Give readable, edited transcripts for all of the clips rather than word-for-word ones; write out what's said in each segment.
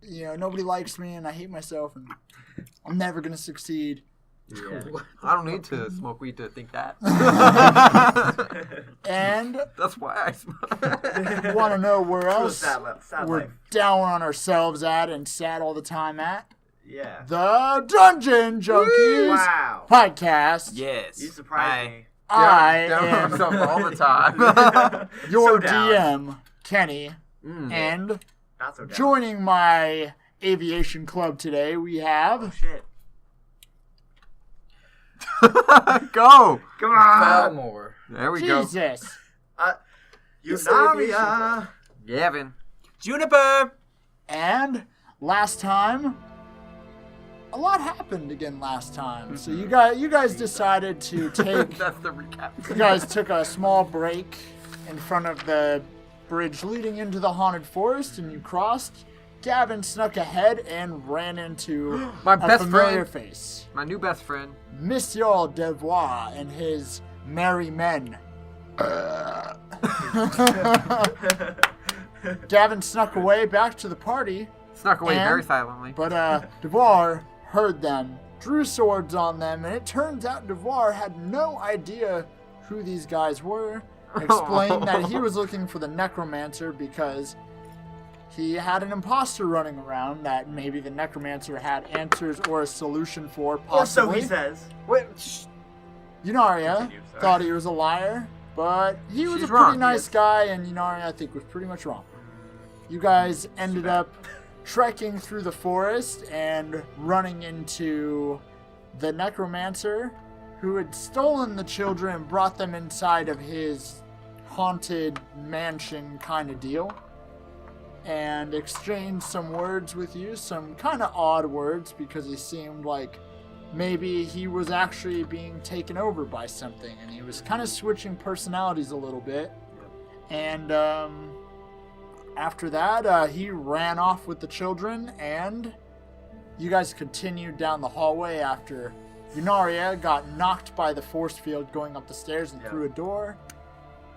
nobody likes me and I hate myself and I'm never going to succeed. Yeah. I don't need to smoke weed to think that. And that's why I smoke. You want to know where else sad we're life. down on ourselves at and sad all the time at? Yeah. The Dungeon Junkies podcast. Yes. You surprised me. I down on am myself all the time. your So down. DM, Kenny, and Not so down. joining my aviation club today, we have... Oh, shit. Go. Come on. Balmore. There we go. Jesus. Eunaria. Gavin. Juniper. And last time, a lot happened again last time. So you guys decided to take... That's the recap. You guys took a small break in front of the bridge leading into the haunted forest, and you crossed. Gavin snuck ahead and ran into My a best familiar friend. face. My new best friend. Monsieur Devois and his merry men. Gavin snuck away back to the party, Snuck away very silently. but Devois heard them, drew swords on them, and it turns out Devois had no idea who these guys were. Explained that he was looking for the necromancer because he had an imposter running around that maybe the necromancer had answers or a solution for, Or so possibly. he says. Yunaria Continue, sorry. thought he was a liar, but he was She's a pretty wrong, nice yes. guy, and Yunaria, I think, was pretty much wrong. You guys ended up trekking through the forest and running into the necromancer who had stolen the children and brought them inside of his haunted mansion kind of deal, and exchanged some words with you, some kind of odd words, because he seemed like maybe he was actually being taken over by something, and he was kind of switching personalities a little bit. And after that, he ran off with the children, and you guys continued down the hallway after Yunaria got knocked by the force field going up the stairs and through a door.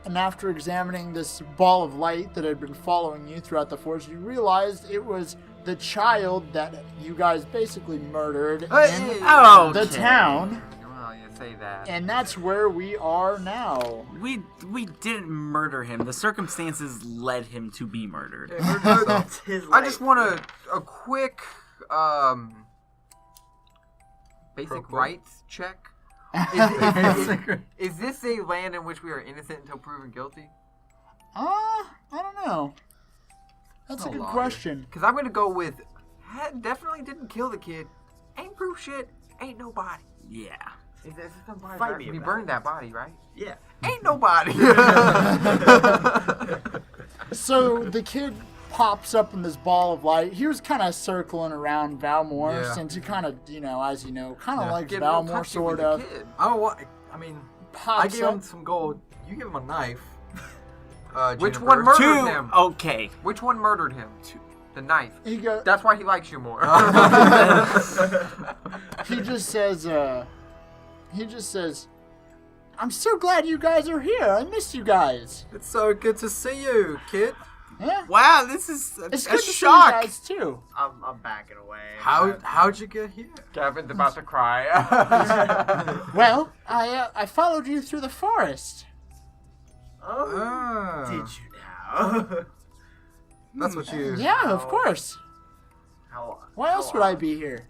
And after examining this ball of light that had been following you throughout the forest, you realized it was the child that you guys basically murdered in the town. Well, you say that. And that's where we are now. We didn't murder him. The circumstances led him to be murdered. That's his life. I just want a quick basic rights check. Is this a land in which we are innocent until proven guilty? I don't know. That's a good question. Because I'm going to go with, definitely didn't kill the kid. Ain't proof shit. Ain't nobody. Yeah. Is there somebody? Fight me We about burned that body, right? Yeah. Ain't nobody. So the kid pops up in this ball of light. He was kind of circling around Valmore since he kind of, as you know, kind of likes Get real Valmore, touchy sort with the of. kid. I Pops gave up. him some gold. You give him a knife. Which Juniper. one murdered him? Okay. Which one murdered him? The knife. He go. That's why he likes you more. He just says. I'm so glad you guys are here. I missed you guys. It's so good to see you, kid. Yeah. Wow, this is It's a good to see you shock. guys too. I'm backing away. How'd you get here? Gavin's about to cry. Well, I followed you through the forest. Oh, did you now? That's what you. Yeah, of course. Why else would I be here?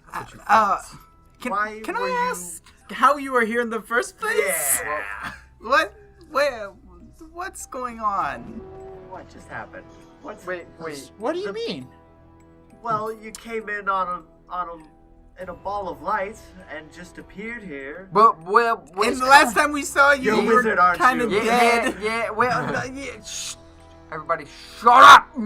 Can Why I were you- ask how you were here in the first place? Yeah. What? What's going on? What just happened? Wait. What do you mean? Well, you came in in a ball of light and just appeared here. But, And the last time we saw you, You're a you were wizard, aren't kind of you? dead. Shh. Everybody, shut up! He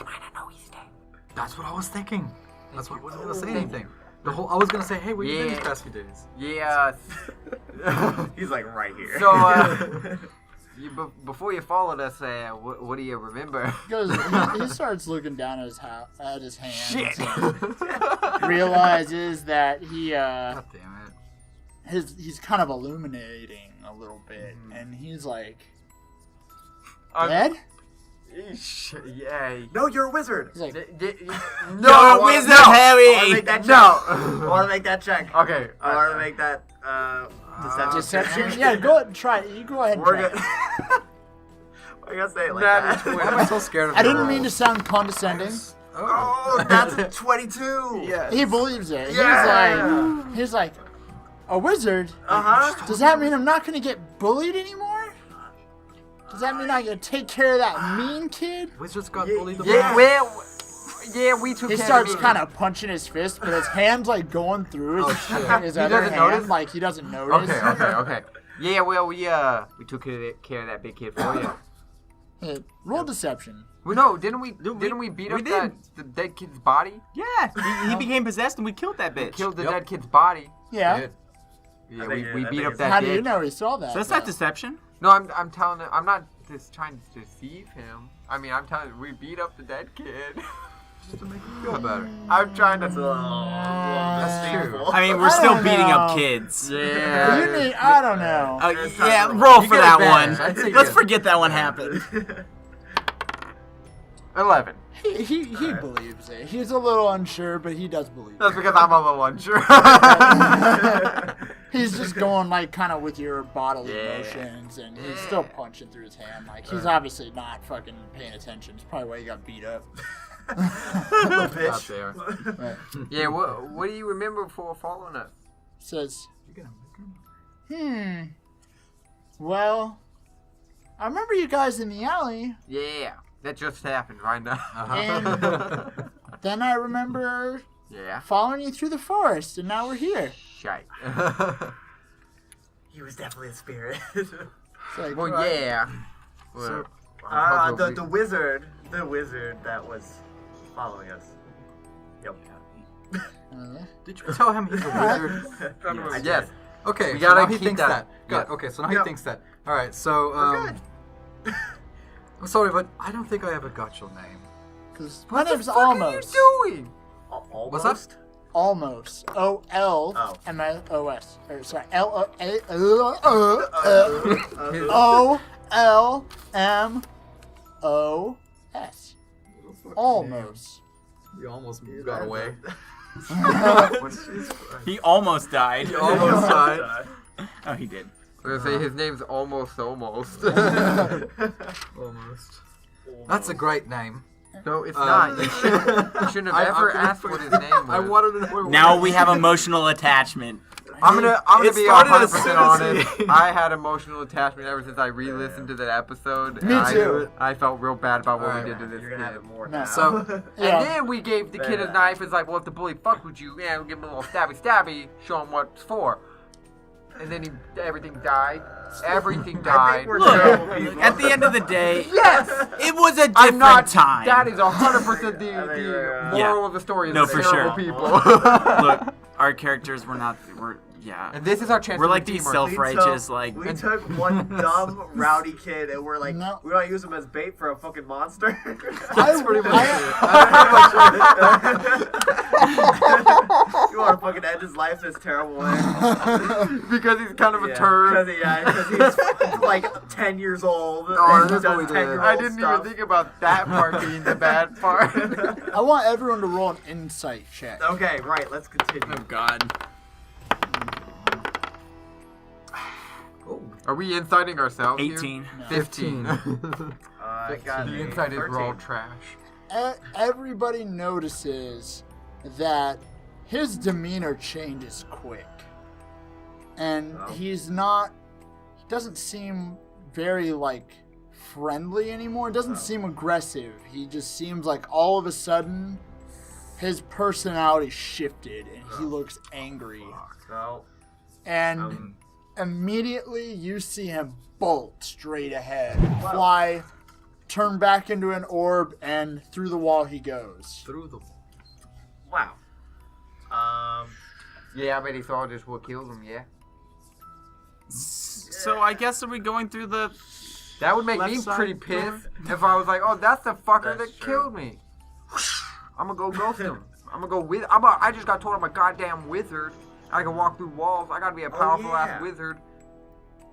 might not know he's dead. That's what I was thinking. That's what I wasn't gonna say anything. I was gonna say, hey, what you been these past few days? Yeah. He's like right here. So, before you followed us, what do you remember? He starts looking down at his hands. Shit. And realizes that he God damn it. he's kind of illuminating a little bit, and he's like, dead? Yeah. No, you're a wizard. He's like, No, You're a wizard, I Harry. want to make that check. No. I want to make that check. Okay. I want to make that deception. deception. Yeah, go ahead and try it. You go ahead and We're try good. it. I gotta say it like That that. is Why am I so scared of I the didn't mean roll? to sound condescending. Oh, that's a 22. Yes. He believes it. Yeah. He's like, a wizard? Uh-huh. Does that mean I'm not gonna get bullied anymore? Does that mean I gotta take care of that mean kid? Wizards got Yeah, bullied the Yeah, most. well, yeah, we took He care starts of me. kind of punching his fist, but his hand's like going through his other doesn't hand, notice? like he doesn't notice. Okay. Yeah, well, we took care of that big kid for you. Hey, roll deception. Well, no, didn't we beat up the dead kid's body? Yeah, he became possessed and we killed that bitch. Killed the Yep. dead kid's body. Yeah. Yeah, I we think beat up it's- that How kid. do you know he saw that? So that's not deception. No, I'm telling him. I'm not just trying to deceive him. I mean, I'm telling him we beat up the dead kid. Just to make you feel better. I'm trying to. That's true. I mean, we're I still don't beating up know. kids. Yeah. You need, I don't know. Oh, It's yeah, time to roll You for get that advantage. one. I'd say Let's yes. forget that one happened. 11. He believes it. He's a little unsure, but he does believe That's it. because I'm a little unsure. He's just going like kind of with your bodily Yeah. motions, and he's still punching through his hand. Like he's obviously not fucking paying attention. It's probably why he got beat up. Out bitch. there. Right. Yeah. What do you remember for following us? Says, You're gonna make her- well, I remember you guys in the alley, Yeah. That just happened right now. and then I remember Yeah. following you through the forest, and now we're here. Shite. He was definitely a spirit. It's like, Well, right. yeah. So- The wizard that was following us. Yep. Did you tell him he's a wizard? Yes. Okay, We so gotta now he keep thinks that. that. Good. Yes. Okay, so now Yep. he thinks that. All right, so We're good. I'm sorry, but I don't think I ever got your name. 'Cause my name's What Almost. are you doing? Almost? What's that? Almost. O-L-M-O-S. Or sorry, O-L-M-O-S. Almost. You almost got away. He almost died. You almost died. Oh, he did. I'm gonna say his name's almost. Almost. That's a great name. No, it's not. You shouldn't have ever asked what his name was. I wanted to know. Now we have emotional attachment. I'm gonna It be started as 100% soon as honest. he- I had emotional attachment ever since I re-listened to that episode. Me and too. I felt real bad about what Alright. we did to this You're kid. gonna have it more No. now. So, Yeah. And then we gave the kid a knife. It's like, well, if the bully fucked with you, yeah, we'll give him a little stabby, show him what it's for. And then everything died. Everything I died. think we're Look, terrible people. at the end of the day, Yes! it was a I'm different not. time. That is 100% the you're, moral Yeah. of the story. Is No, that for terrible sure. people. Look, our characters were not. Yeah. And this is our chance. We're to like redeem these ourselves. self-righteous, like. We took one dumb, rowdy kid and we're like, No. we want to use him as bait for a fucking monster. I, pretty much You want to fucking end his life this terrible way. because he's kind of a turd. Because he's like 10 years old. Oh, and that's does what we did. 10-year-old I didn't stuff. even think about that part being the bad part. I want everyone to roll an insight check. Okay, right, let's continue. Oh God. Are we inciting ourselves? 18. Here? 15. I got The a inside is 13. raw trash. Everybody notices that his demeanor changes quick. And Oh. he doesn't seem very, like, friendly anymore. It doesn't seem aggressive. He just seems like all of a sudden his personality shifted and he looks angry. So, And immediately you see him bolt straight ahead, fly, turn back into an orb, and through the wall he goes. through the. wow. Yeah, I bet he thought just what killed him, yeah. So I guess are we going through the? That would make Left me side pretty door? pissed if I was like, oh, that's the fucker That's that true. killed me. I'm gonna go ghost him. I'm gonna go with. I just got told I'm a goddamn wizard. I can walk through walls. I gotta be a powerful ass yeah. wizard.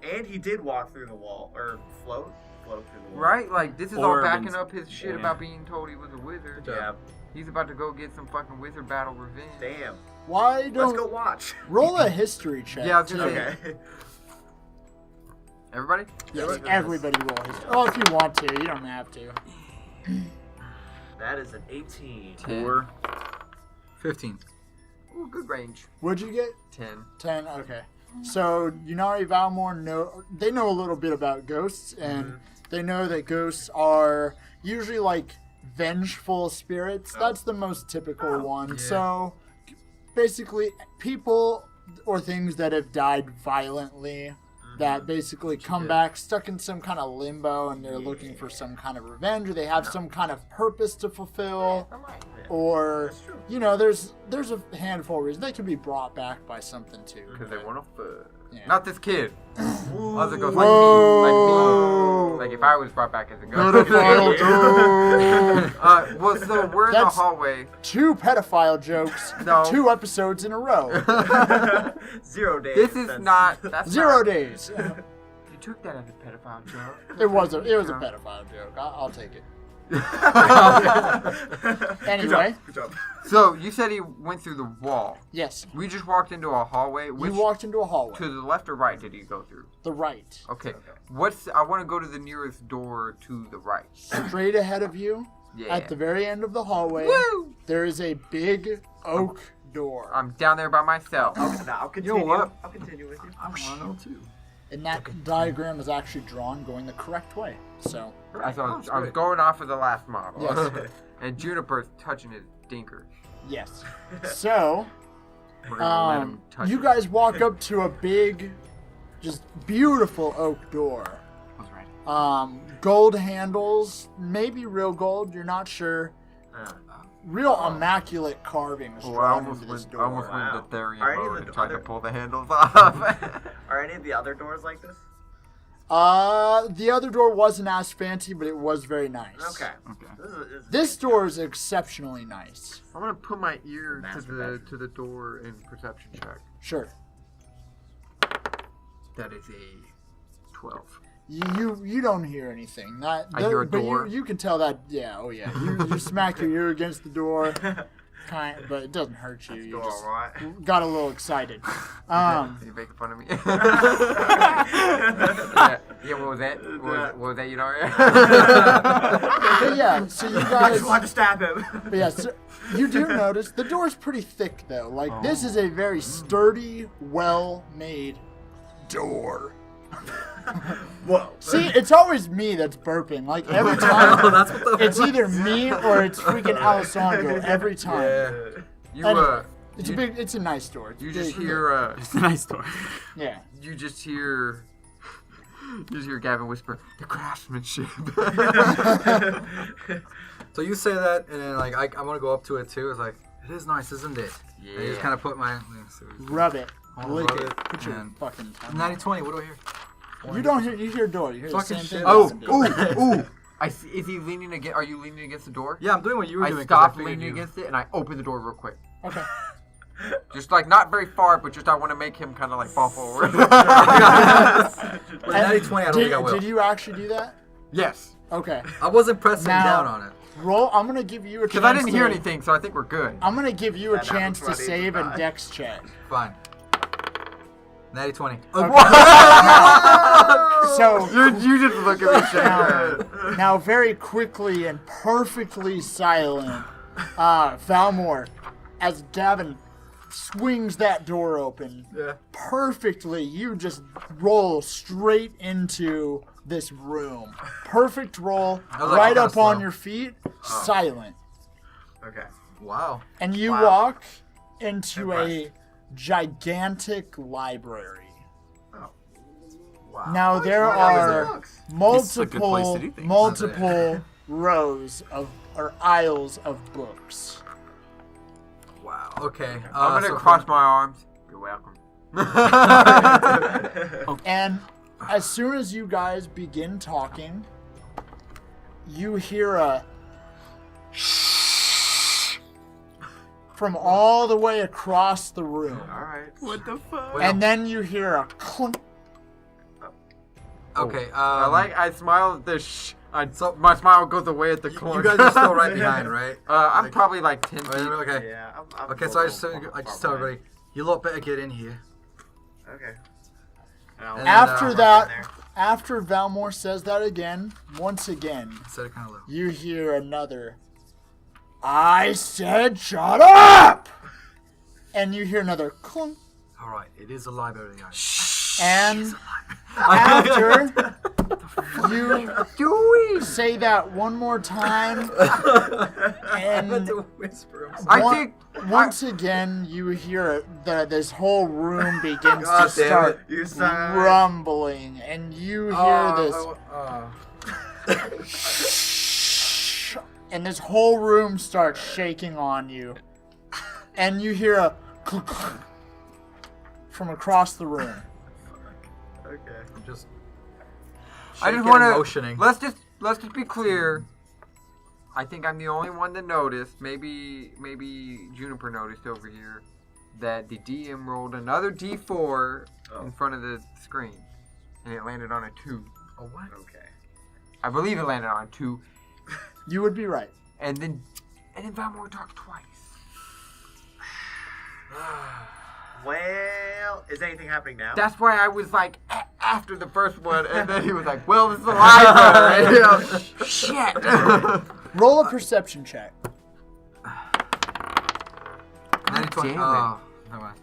And he did walk through the wall, or float flow through the wall. Right? Like, this is all Or backing when- up his shit yeah. about being told he was a wizard. Yeah. He's about to go get some fucking wizard battle revenge. Damn. Why Let's don't go watch. roll a history check? Yeah, I was gonna too. say- Okay. Everybody? Yes, everybody roll a history. Oh, if you want to, you don't have to. That is an 18. 4. 15. Ooh, good range. What'd you get? 10. 10. Okay. So Yunari Valmore know a little bit about ghosts, and they know that ghosts are usually like vengeful spirits. That's the most typical one. Yeah. So basically, people or things that have died violently that basically come back stuck in some kind of limbo, and they're looking for some kind of revenge, or they have some kind of purpose to fulfill, or you know, there's a handful of reasons they can be brought back by something too. Because they want to fuck. Yeah. Not this kid. Other ghosts Whoa. like me. Like if I was brought back as a Pedophile ghost. joke. Well, so we're in the That's- hallway. 2 pedophile jokes, No. 2 episodes in a row. 0 days. This is That's- not. That's 0 not- days. You took that as a pedophile joke. It was a pedophile joke. I'll take it. Good Anyway, job. Good job. So you said he went through the wall. yes, We just walked into a hallway. you Which walked into a hallway. to the left or right did he go through? The right. Okay. I want to go to the nearest door to the right. Straight ahead of you, Yeah. at the very end of the hallway, Woo! there is a big oak door. I'm down there by myself. I'll continue. what? I'll continue with you. I want to know too. And that diagram is actually drawn going the correct way. So, I was great. going off of the last model. Yes. And Juniper's touching his dinker. yes. So, We're gonna let him touch you it. guys walk up to a big, just beautiful oak door. Was right. Gold handles, maybe real gold, you're not sure. Real immaculate carvings Oh, I drawn almost into this went, door. I almost Wow. went to Therian Are any of mode the and tried to other- pull the handles off. Are any of the other doors like this? The other door wasn't as fancy, but it was very nice. Okay. Okay. This door is exceptionally nice. I'm gonna put my ear Master to the door in perception check. Sure. That is a 12. You don't hear anything. Not, I hear a but door. You can tell that. Yeah. Oh yeah. You smack your ear against the door, but it doesn't hurt you. You Door, just alright. got a little excited. Are you making fun of me? yeah, what was that? What was that, you know? But yeah. So you I guys. just wanted to stab him. But yeah, so you do notice the door's pretty thick though. Like this is a very sturdy, well-made door. Whoa. See, it's always me that's burping. Like every time, That's what the it's either me or it's freaking Alessandro every time. Yeah. You Anyway, it's a nice door. It's you just big. hear It's a nice door. Yeah. you just hear Gavin whisper, the craftsmanship. So you say that, and then like I want to go up to it too. It's like it is nice, isn't it? Yeah. I just kind of put my Rub it. I'll Lick rub it. it, Put your and- fucking tongue. 90-20. What do I hear? You don't hear. You hear door. You hear the Fucking same shit. thing. Oh, Listen to. ooh. Is he leaning against? Are you leaning against the door? Yeah, I'm doing what you were I doing. 'cause stopped figured leaning you- against it and I opened the door real quick. Okay. Just like not very far, but just I want to make him kind of like fall forward. With 90-20, I don't think I will. Did you actually do that? Yes, Okay. I wasn't pressing Now- down on it. Roll. I'm gonna give you a chance. because I didn't hear to- anything, so I think we're good. I'm gonna give you a That chance to happens when I save a die. dex check. Fine. 90-20. So You just look at me shaking. now, very quickly and perfectly silent, Valmore, as Gavin swings that door open, Yeah. perfectly, you just roll straight into this room. Perfect roll, was like right kinda up on slow. your feet, silent. Okay. Wow. And you Wow. walk into a Impressed. gigantic library. Wow. Now there Wow. are Books. This is a good place multiple to do things. multiple rows of or aisles of books. Wow. Okay. I'm gonna so cross my arms. You're welcome. And as soon as you guys begin talking, you hear a shh from all the way across the room. All right. What the fuck? Well, And then you hear a clunk Okay. I smile at the my smile goes away at the corner. You guys are still right behind, right? I'm probably like 10 feet. Okay. Yeah. I'm Okay, so I just tell everybody, you lot better get in here. Okay. And After then, that, there. after Valmore says that again, once again, said it kind of low. you hear another, I said shut up! And you hear another clunk. All right, it is a library. And after you say that one more time, and whisper. once again you hear this whole room begins to God damn start You son. rumbling, and you hear and this whole room starts shaking on you, and you hear a clunk from across the room. Okay. I'm just. I just shaking want and to. motioning. Let's just be clear. I think I'm the only one that noticed. Maybe Juniper noticed over here that the DM rolled another D4 in front of the screen, and it landed on a 2. Oh, what? Okay. I believe it landed on a 2, You would be right. and then Valmore talked twice. Well, is anything happening now? That's why I was like after the first one, and then he was like, "Well, this is a library." You know? Shit. Roll a perception check. 90, damn oh, never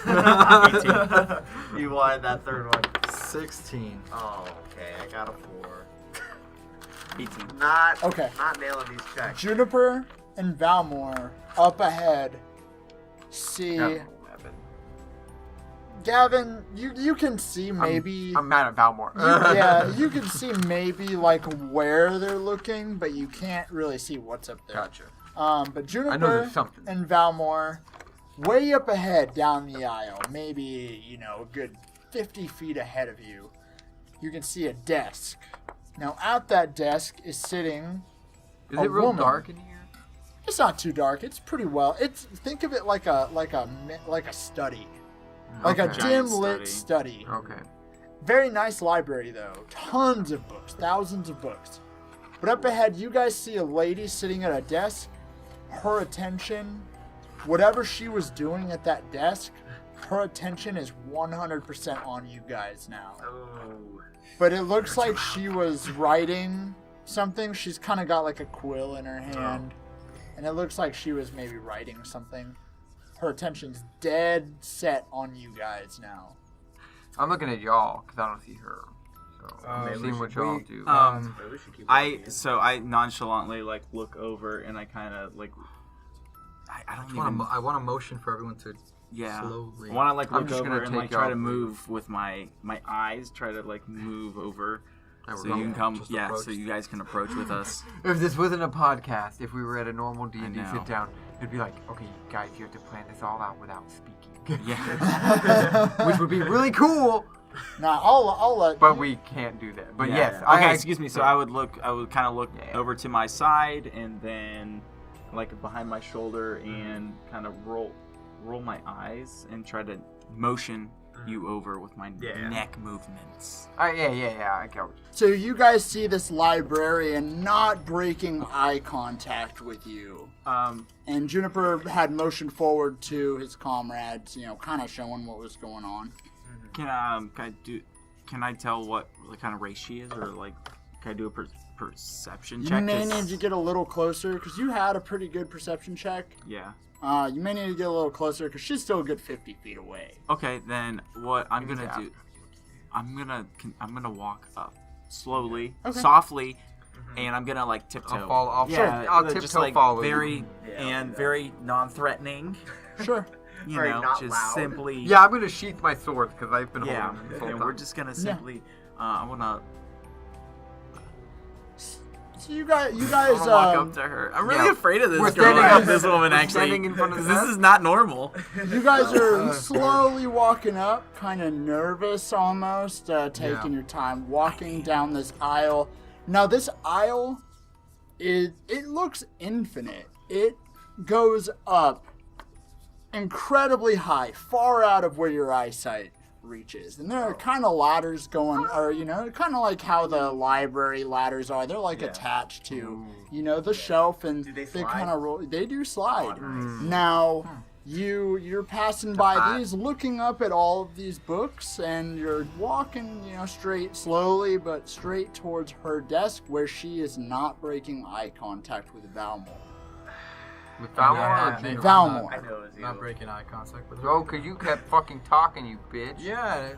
mind. You wanted that third one. 16. Oh, okay. I got a 4. 18. Not nailing these checks. Juniper and Valmore up ahead see Gavin, you can see maybe I'm mad at Valmore. you can see maybe like where they're looking, but you can't really see what's up there. Gotcha. But I know Juniper there's something. and Valmore, way up ahead down the aisle, maybe, a good 50 feet ahead of you, you can see a desk. Now, at that desk is sitting Is a it real woman. dark in here? It's not too dark. It's pretty well. Think of it like a study, like a Okay. dim Giant lit study. Okay. Very nice library though. Tons of books, thousands of books. But up ahead, you guys see a lady sitting at a desk. Her attention, whatever she was doing at that desk, her attention is 100% on you guys now. Oh. But it looks like she was writing something. She's kind of got like a quill in her hand. And it looks like she was maybe writing something. Her attention's dead set on you guys now. I'm looking at y'all because I don't see her. So I'm maybe seeing we what should- y'all do. Maybe we should keep I nonchalantly look over and I kind of I don't even. I want a motion for everyone to Yeah. slowly. I want to I'm look just over gonna and take try y'all to through. move with my eyes, try to move over. There we So go. you can come, Just yeah. approach. So you guys can approach with us. If this wasn't a podcast, if we were at a normal D&D I know. sit down, it'd be like, okay, guys, you have to plan this all out without speaking. Yeah. Which would be really cool, Now I'll let. but we can't do that. But Yeah, yes, yeah. Okay, I excuse me. So I would kind of look Yeah. over to my side and then, behind my shoulder, and kind of roll my eyes and try to motion you over with my Yeah. neck movements. yeah, I get what you So you guys see this librarian not breaking eye contact with you. And Juniper had motioned forward to his comrades, kind of showing what was going on. Can I tell what kind of race she is, or can I do a perception You check? may need to get a little closer because you had a pretty good perception check. Yeah. You may need to get a little closer because she's still a good 50 feet away. Okay, then what I'm Give me gonna that. do? I'm gonna walk up slowly, Okay. softly, and I'm gonna tiptoe. I'll follow- I'll- yeah, I'll just tiptoe follow you. very Yeah, very non-threatening. Sure. Very not just loud. simply. Yeah, I'm gonna sheath my sword because I've been Yeah, holding them this whole and time. we're just gonna simply. I wanna So you guys, walk up to her. I'm really yeah. afraid of this We're girl. standing up- This woman we're actually. standing in front of 'cause the this desk. is not normal. you guys are slowly walking up, kind of nervous almost, taking your time, walking down this aisle. Now this aisle, it looks infinite. It goes up incredibly high, far out of where your eyesight reaches. And there are kind of ladders going, or, kind of like how the library ladders are. They're like attached to, the shelf, and Do they they slide? kind of roll. They do slide. Oh, nice. Now, you're passing by these, looking up at all of these books, and you're walking, slowly but straight towards her desk, where she is not breaking eye contact with Valmore. With Valmore or Juniper? Valmore. I know it was you. Not breaking eye contact with her. Oh, because you kept fucking talking, you bitch. Yeah.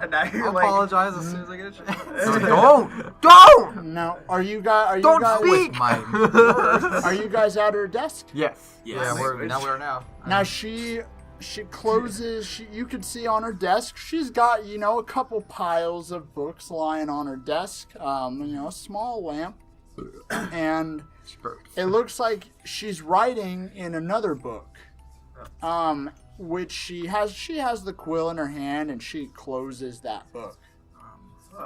And now you're I'll like, apologize as soon as I get a chance. No, don't! Now, are you guys? Don't speak! Are you guys at her desk? Yes. Yeah, we're now. Now she closes. You can see on her desk. She's got a couple piles of books lying on her desk. A small lamp, and it looks like she's writing in another book. Which she has the quill in her hand, and she closes that book.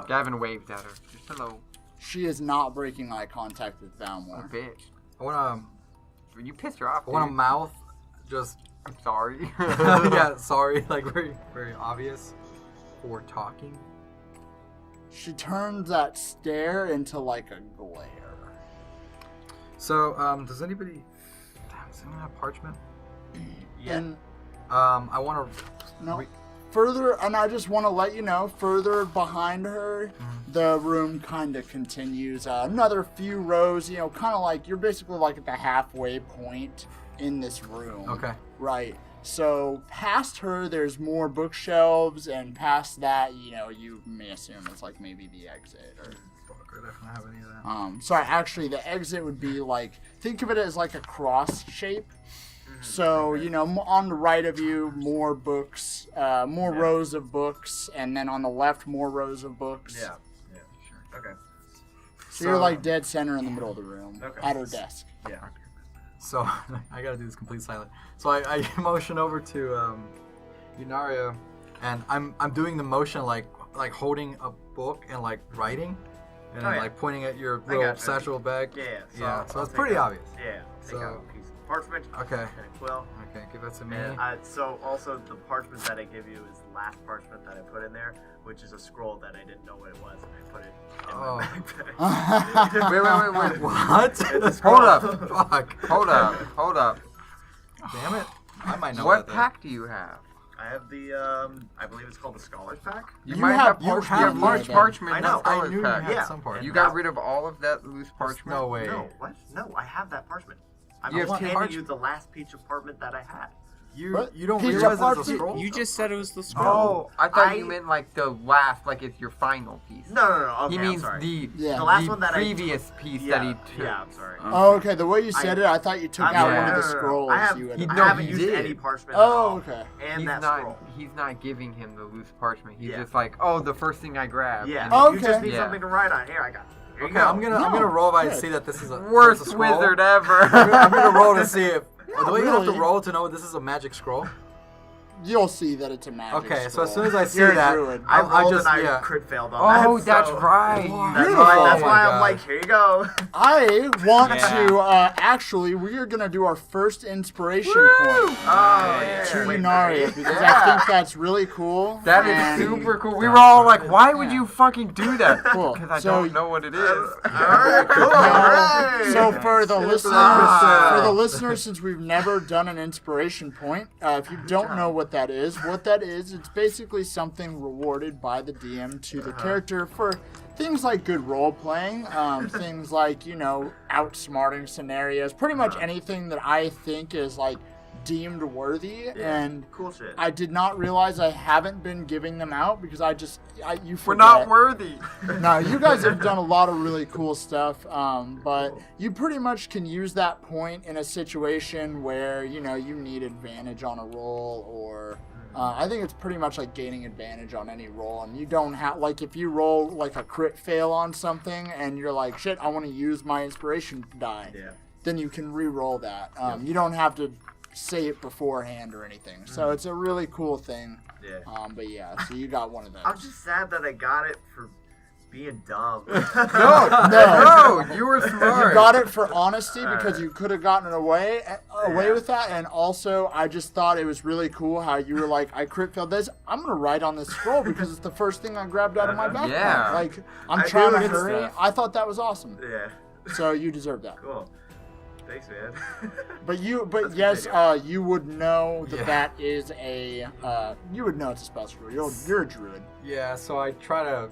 Gavin waved at her. Just hello. She is not breaking eye contact with Oh, Valmore. bitch. I wanna You pissed her off, I wanna dude. mouth just I'm sorry. yeah, sorry, like very very obvious for talking. She turns that stare into like a glare. So, does anyone have parchment? yeah. And I wanna no, further, and I just want to let you know, further behind her, the room kind of continues. Another few rows, kind of like you're basically like at the halfway point in this room. Okay. Right. So past her, there's more bookshelves, and past that, you may assume it's like maybe the exit or. Fuck, I don't have any of that. Sorry, actually, the exit would be like, think of it as like a cross shape. So, on the right of you, more books, more rows of books, and then on the left, more rows of books. Yeah. Sure. Okay. So you're like dead center in the middle of the room, Okay. at her desk. Yeah. So I gotta do this complete silent. So I motion over to Yunaria, and I'm doing the motion like holding a book and like writing, and Oh, yeah. like pointing at your I little gotcha. satchel bag. Yeah. Yeah. So I'll it's take pretty out- obvious. Yeah. Take So- out a piece of parchment. Okay. Okay. Well. Okay, give that to me. And so also the parchment that I give you is the last parchment that I put in there, which is a scroll that I didn't know what it was, and I put it in Oh. my backpack. Wait. What? It's a Hold scroll. up. Fuck. Hold up. Damn it. I might know What that. pack do you have? I have the I believe it's called the Scholars Pack. You You might have have parchment you have in large there, parchment. I not know. scholars I knew you pack. had Yeah. some part. You got rid of all of that loose parchment? No way. No, what? No, I have that parchment. I'm You have just two handing you parchment? the last piece of parchment that I had. What? You don't Piece of realize it's a parchment? scroll? You just said it was the scroll. Oh, I thought I- you meant like the last, like it's your final piece. No. Okay, He I'm means sorry. the Yeah. The last the one that previous piece yeah, that he took. Yeah, I'm sorry. Oh, okay. The way you said it, I thought you took I'm out sorry. one of the No. scrolls. I have, you had. He- I no, haven't he used did. any parchment at all. Oh, okay. And He's that not. scroll. He's not giving him the loose parchment. He's Yeah. just like, oh, the first thing I grabbed. Yeah. And Oh, You just okay. need Yeah. something to write on. Here, I got you. Here Okay, you go. I'm gonna No, roll if I good. see that this is a Worst this is a scroll. wizard ever. I'm gonna roll to see if. Do we have to really. roll to know this is a magic scroll? You'll see that it's a magic Okay, so as scroll. soon as I see You're a that, druid. I I rolled just and I yeah. crit failed on that. Oh, that's so right. That's Beautiful. why, Oh my I'm God. like, here you go. I want Yeah. to actually. We are gonna do our first inspiration point Oh, yeah. to Wait, Yunaria because I Yeah. think that's really cool. That and- is super cool. We were all like, why would Yeah. you fucking do that? Cool. Because I So- don't know what it is. Alright, cool. Alright. So for the listeners, since we've never done an inspiration point, if you don't know what that is, it's basically something rewarded by the DM to the character for things like good role playing, things like outsmarting scenarios, pretty much anything that I think is like deemed worthy. And Cool shit. I did not realize I haven't been giving them out because you We're forget. not worthy. No, you guys have done a lot of really cool stuff, but you pretty much can use that point in a situation where, you need advantage on a roll, or I think it's pretty much like gaining advantage on any roll, and you don't have, like, if you roll, like, a crit fail on something, and you're like, shit, I want to use my inspiration die, Yeah. then you can re-roll that. You don't have to say it beforehand or anything, so it's a really cool thing. Yeah. But yeah, so you got one of those. I'm just sad that I got it for being dumb. No, you were smart. You got it for honesty because you could have gotten it away. away Yeah. with that, and also I just thought it was really cool how you were like, I crit failed this. I'm gonna write on this scroll because it's the first thing I grabbed out of my backpack. Yeah. Like I'm I trying do to good hurry. stuff. I thought that was awesome. Yeah. So you deserve that. Cool. Thanks, man. But Let's yes, continue. you would know that Yeah. that is a you would know it's a spell scroll. You're a druid. Yeah, so I try to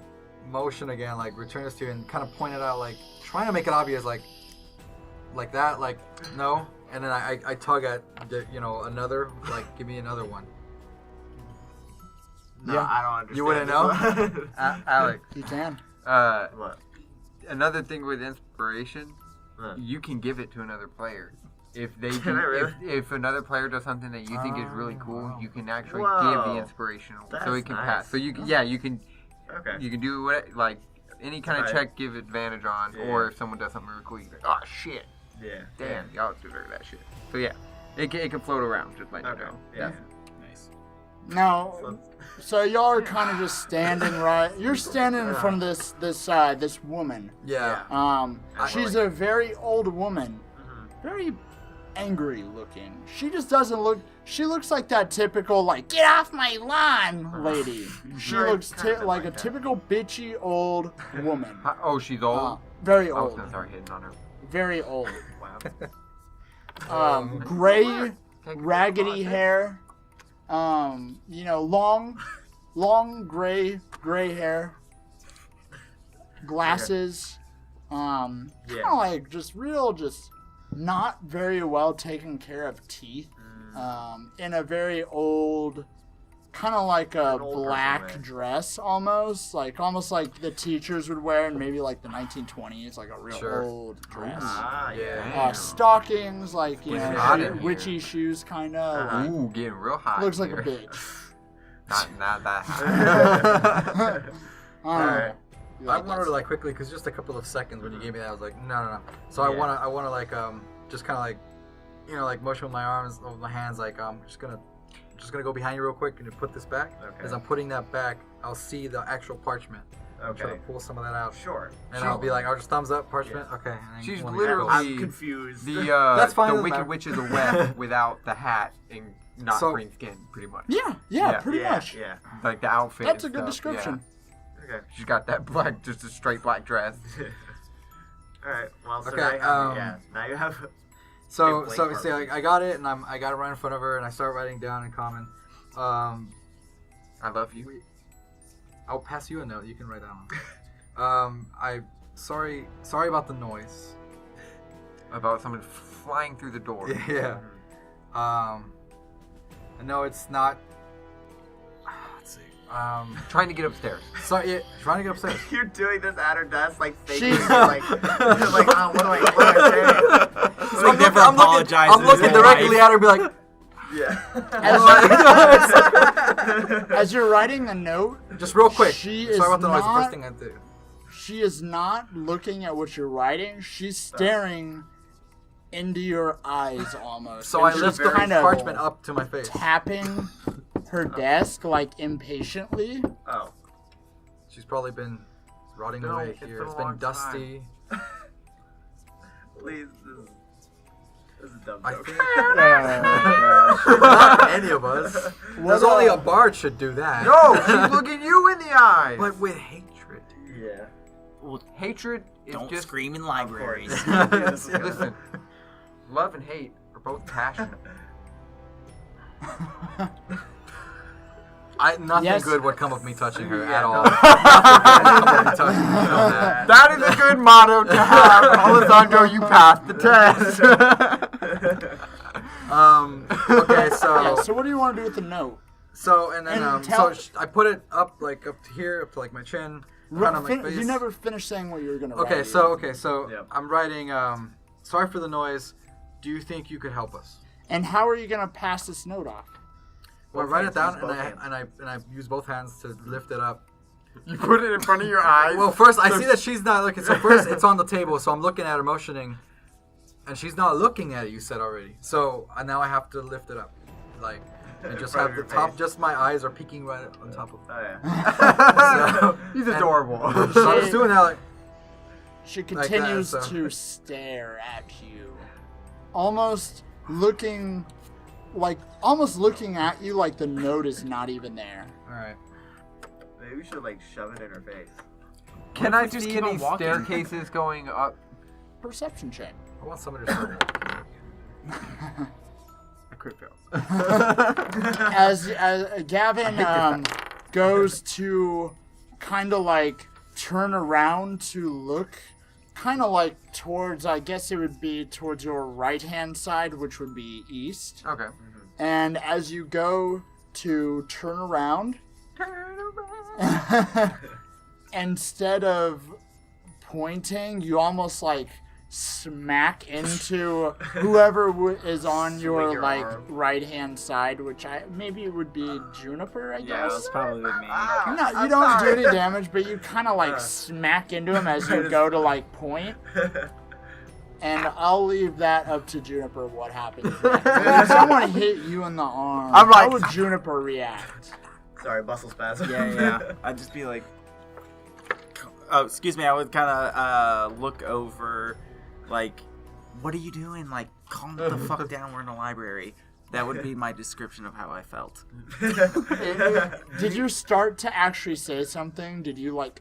motion again, like return this to you and kind of point it out, like trying to make it obvious, like that, like no, and then I tug at another, like give me another one. No, Yeah. I don't understand. You wouldn't know? Alex, You can. What? another thing with inspiration, What? you can give it to another player. If they Can do, I really? if another player does something that you think is really cool, you can actually give Whoa. the inspiration, so That's it can nice. pass. So you can Okay. you can do what like any kind of Right. check, give advantage on, Yeah. or if someone does something really cool, you go, oh shit, Yeah. damn, y'all deserve that shit. So yeah, it can float around, just letting Okay. you know. Yeah. Nice. Now, So- so y'all are kind of just standing right. You're standing in front of this woman. Yeah. She's a very old woman, Mhm. very angry looking. She just doesn't look. She looks like that typical like get off my lawn lady. She Right, looks kinda like a that. typical bitchy old woman. Oh, she's old. Very I was old. gonna start hitting on her. Very old. Wow. Gray, Take raggedy hair. Long gray hair. Glasses. Kind Yeah. of like just not very well taken care of teeth. In a very old, kind of like a An old person black way. dress almost like the teachers would wear in maybe like the 1920s, like a real Sure. old dress. Ah, yeah. Damn. Stockings, like Getting hot in here. witchy shoes, kind of. Ooh, getting real hot. Looks like a here. bitch. Not that hot. Alright. You I like wanted that? to like quickly because just a couple of seconds when you gave me that I was like no. So I Yeah. wanna like just kind of like like motion with my arms, with my hands, like just gonna go behind you real quick and put this back. Okay. As I'm putting that back, I'll see the actual parchment. I'll try to Okay. pull some of that out, Sure. and I'll be like, I'll just thumbs up parchment. Okay. and then She's one literally- I'm confused. The That's fine, the doesn't Wicked matter. Witch of the West without the hat and not So- green skin, pretty much. Yeah, Yeah. pretty yeah, much. Yeah. Like the outfit. That's a and good stuff, description. Okay. Yeah. She's got that black, just a straight black dress. All right. Well, so Okay, now you have, now you have. So Big so blank see, I got it, and I got it right in front of her, and I start writing down in common. I love you. I'll pass you a note. You can write down. Sorry about the noise. About someone flying through the door. Yeah. I know it's not. Let's see. Trying to get upstairs. Sorry, yeah, trying to get upstairs. You're doing this at her desk, like faking, She's- like, oh, what do I say? So he never apologizes. I'm looking to his directly wife. at her and be like, Yeah. As you're writing the note, just real quick. She Sorry is about the noise. The not- first thing I do. she is not looking at what you're writing. She's staring into your eyes almost. So And I she's lift the kind of parchment up to my face. tapping her desk like impatiently. Oh. She's probably been rotting No, away it's here. been It's a been long dusty. Please, this is a dumb I joke. think Oh, not any of us. What, There's only a bard should do that. No, she's looking you in the eyes. But with hatred. Yeah. Well, Hatred is don't just. scream in libraries. Yes. Listen, love and hate are both passionate. Nothing Yes. good would come of me touching her Yeah, at no. all. Nothing good would come of me touching her. You know that. That is a good motto to have. Alessandro, you passed the test. Okay, so yeah, so what do you want to do with the note? and then and tell- I put it up like up to here, up to like my chin, kind of my face. You never finished saying what you were gonna write. Okay, so Yep. I'm writing. Sorry for the noise. Do you think you could help us? And how are you gonna pass this note off? Well, I Both write it hands, down use both hands. and I use both hands to lift it up. You put it in front of your eyes. Well, first I see that she's not looking. So first it's on the table, so I'm looking at her motioning, and she's not looking at it. You said already. So now I have to lift it up, like, and just In front have of the your top. face. Just my eyes are peeking right on top of. Oh yeah. So, He's adorable. so I'm just doing that. Like, She Like that, continues so. to stare at you, almost looking, like, almost looking at you like the note is not even there. Alright. Maybe we should like shove it in her face. Can What I if we just see keep any on walking? staircases going up? Perception check. I want somebody to start walking. I crit fail. As Gavin goes to kind of like turn around to look, kind of like towards, I guess it would be towards your right-hand side, which would be east. Okay. And as you go to turn around, instead of pointing, you almost like smack into whoever is on your your like arm. right-hand side, which maybe it would be Juniper, I Yeah, guess. that's probably me. No, you don't do any damage, but you kind of like smack into him as you go to like point. And I'll leave that up to Juniper what happens next. If someone hit you in the arm, I'm like- how would Juniper react? Sorry, muscle spasm. Yeah. I'd just be like, oh, excuse me. I would kind of look over, like, what are you doing? Like, calm the fuck down. We're in a library. That would be my description of how I felt. Did you start to actually say something? Did you like?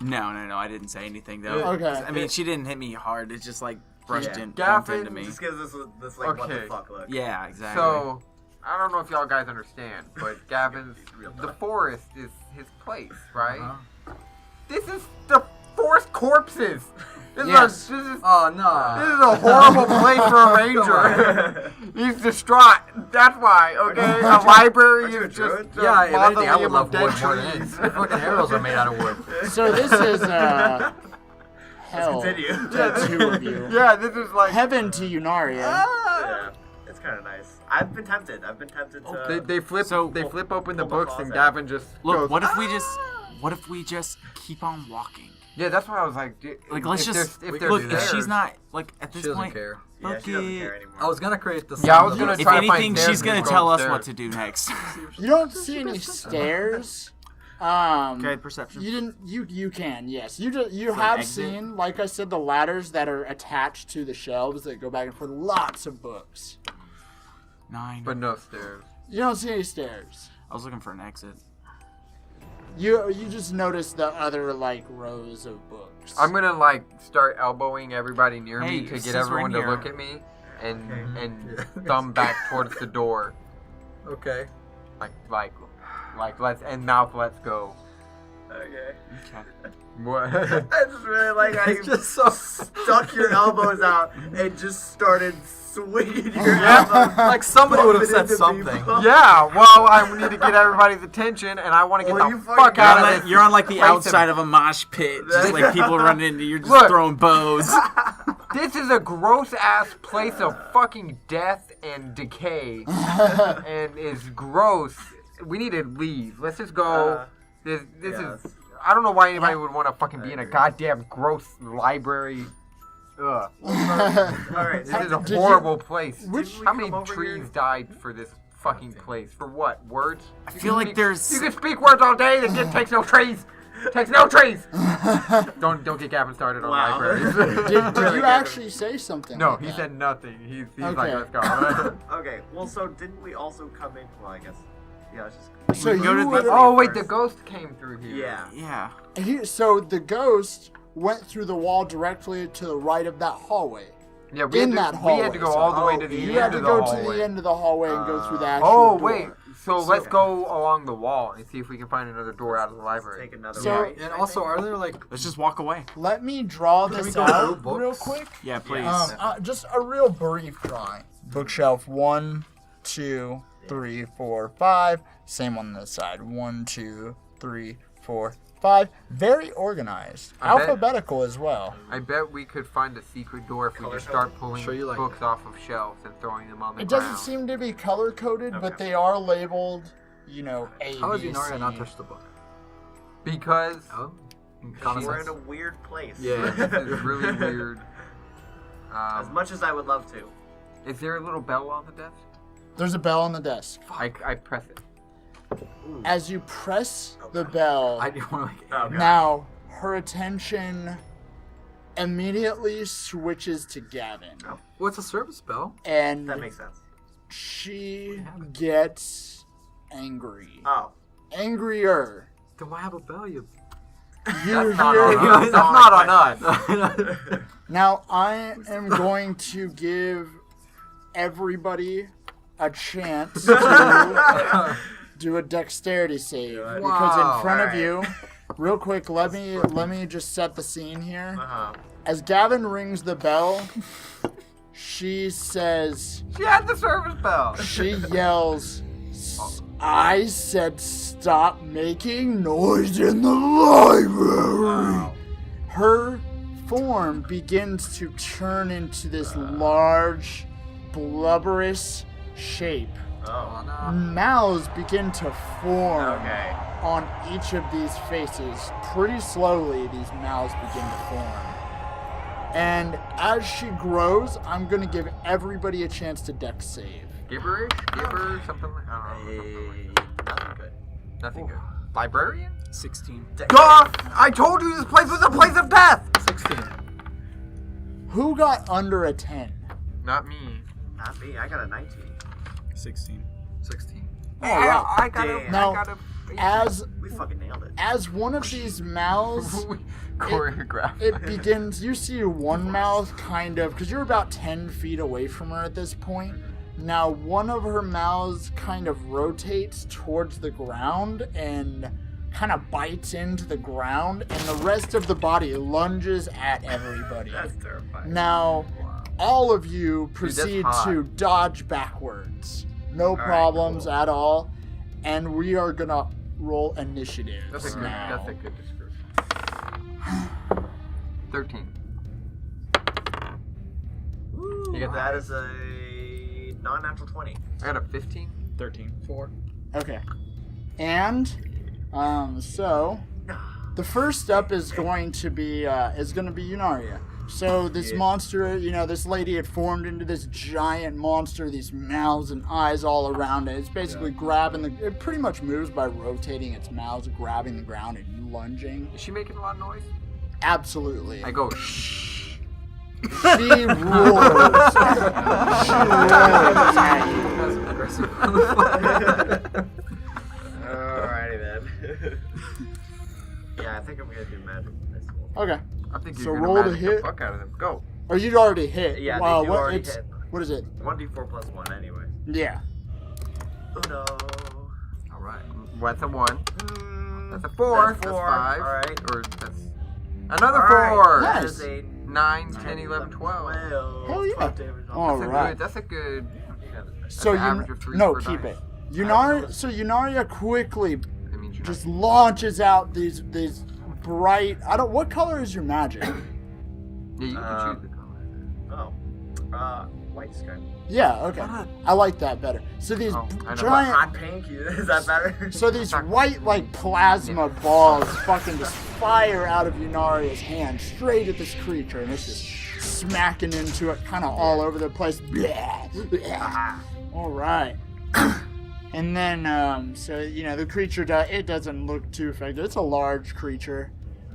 No. I didn't say anything though. Okay. I mean, she didn't hit me hard. It just like brushed Yeah. in, bumped into Gavin me. Just gives this like what the Okay. fuck look. Yeah, exactly. So, I don't know if y'all guys understand, but Gavin's, the forest is his place, right? Uh-huh. This is the forest corpses. This Yes. is this is Oh no. this is a horrible place for a ranger. He's distraught. That's why. Okay, a library Aren't you a is druid? just Yeah, if anything, I would mausoleum love of dead wood more than trees. anything. Your fucking arrows are made out of wood. So this is hell continue. to the two of you. Yeah, this is like Heaven to Yunaria. Yeah, it's kind of nice. I've been tempted to. they flip So- they flip open the Pull the books and claws out. Gavin just Look, goes, what if we just keep on walking? Yeah, that's why I was like, Like, let's if just there's look. If stairs- she's not like at She this doesn't point, care. Yeah, fuck she doesn't it. care anymore. I was gonna create the. Yeah, I was sound gonna of- If try to find anything, stairs she's gonna and go tell us upstairs. what to do next. You don't see any stairs. Okay, perception. You didn't. You can. Yes. You an have exit? seen, like I said, the ladders that are attached to the shelves that go back and forth. Lots of books. 9. but no stairs. You don't see any stairs. I was looking for an exit. You just notice the other like rows of books. I'm gonna like start elbowing everybody near Hey, me to since get we're everyone in to here- look at me and Okay. and thumb back towards the door, Okay. like let's and mouth let's go. Okay. Okay. What? I just really like how you It's just so. stuck your elbows out and just started swinging your elbows. Like somebody would have bumping said into something. people. Yeah, well, I need to get everybody's attention, and I want to get Well, the you fucking fuck got out You're of on, this. you're on like the place outside of a mosh pit, just like people running into. You're just Look. throwing bows. This is a gross ass place of fucking death and decay, and is gross. We need to leave. Let's just go. This yes. is. I don't know why anybody would want to fucking be in a goddamn gross library. Ugh. Alright, This is a Did you- horrible place. Which- How many come over trees here? died for this fucking place? For what? Words? I feel like there's- You can speak words all day. It takes no trees. Takes no trees. don't get Gavin started on Wow. libraries. Did you actually say something? No, like he that? said nothing. He's like, Okay. let's go. Okay, well, so didn't we also come in? Well, I guess. Yeah, it's just. So We go you to the- would. Oh wait, the ghost came through here. Yeah. Yeah. So the ghost went through the wall directly to the right of that hallway. Yeah, we In had that to, we had to hallway, go all the so- way to the You end had to of the go hallway. to the end of the hallway and go through the actual Oh door. wait, so So- let's go along the wall and see if we can find another door out of the library. Take another So- right. And also, are there like? Let's just walk away. Let me draw this we go out through real books? quick. Yeah, please. Just a real brief drawing. Bookshelf 1, 2, 3, 4, 5. Same on this side. 1, 2, 3, 4, 5. Very organized. I bet- Alphabetical as well. I bet we could find a secret door if we Color just start coded? pulling Sure you like books off of shelves and throwing them on the It ground. doesn't seem to be color coded, but they are labeled, A, How B, did Yunaria C. not touch the book? Because Oh. We're in a weird place. yeah, this is really weird. As much as I would love to. Is there a little bell on the desk? There's a bell on the desk. I press it. As you press the bell, I do want to like. Oh, God. now her attention immediately switches to Gavin. What's a service spell? And That makes sense. she gets angry. Oh. Angrier. Do I have a bell? You. You Not hear... on us. That's not on us. Now, I am going to give everybody a chance to do a dexterity save. Because Wow. in front of Alright. you, real quick, let me just set the scene here. Uh-huh. As Gavin rings the bell, she says, She had the service bell. she yells, I said stop making noise in the library. Her form begins to turn into this large, blubberous shape. Oh. no. Mouths begin to form Okay. on each of these faces. Pretty slowly, these mouths begin to form. And as she grows, I'm going to give everybody a chance to dex save. Gibberish? Gibber? Something like I don't know. Something like Nothing good. Nothing good. Librarian? 16. God! I told you this place was a place of death! 16. Who got under a 10? Not me. Not me. I got a 19. 16. 16. All right. I got a... Now, I got a... We fucking nailed it. As one of these mouths, Choreographed. it begins, you see one mouth kind of, because you're about 10 feet away from her at this point. Now, one of her mouths kind of rotates towards the ground and kind of bites into the ground, and the rest of the body lunges at everybody. That's terrifying. Now, all of you proceed hot. to dodge backwards. No right, problems cool. at all. And we are going to roll initiative. That's a good, now. that's a good description. 13. You got That is a non-natural 20. I got a 15. 13. 4. Okay. And, so, the first up is going to be Yunaria. So this monster, this lady had formed into this giant monster, these mouths and eyes all around it. It's basically grabbing it pretty much moves by rotating its mouths, grabbing the ground and lunging. Is she making a lot of noise? Absolutely. I go, shh. She roars. She roars at you. That's aggressive. Alrighty then. Yeah, I think I'm gonna do magic this one. Okay. I think So you're gonna roll to magic hit. the fuck out of them. Go. Oh, you'd already hit. Yeah, Wow, they do already hit. what is it? 1d4 plus 1 anyway. Yeah. Oh no. All right. That's a 1. That's a 4. That's That's 4. 5. Alright. Or that's another Alright, 4. That Nice. is a 9, 10, 11, 12. Hell yeah. 12 damage on All this. right. That's a good. So an average of 3 no, per keep dice. it. Yunaria quickly That means you're just not. launches out these bright. What color is your magic? Yeah, you can choose the color. Oh. White sky. Yeah, okay. I like that better. So these Oh, I know. giant. Hot pink? Is that better? So these white, plasma balls fucking just fire out of Yunaria's hand straight at this creature, and it's just smacking into it kind of all over the place. Blah, blah. All right. And then, the creature, it doesn't look too effective. It's a large creature.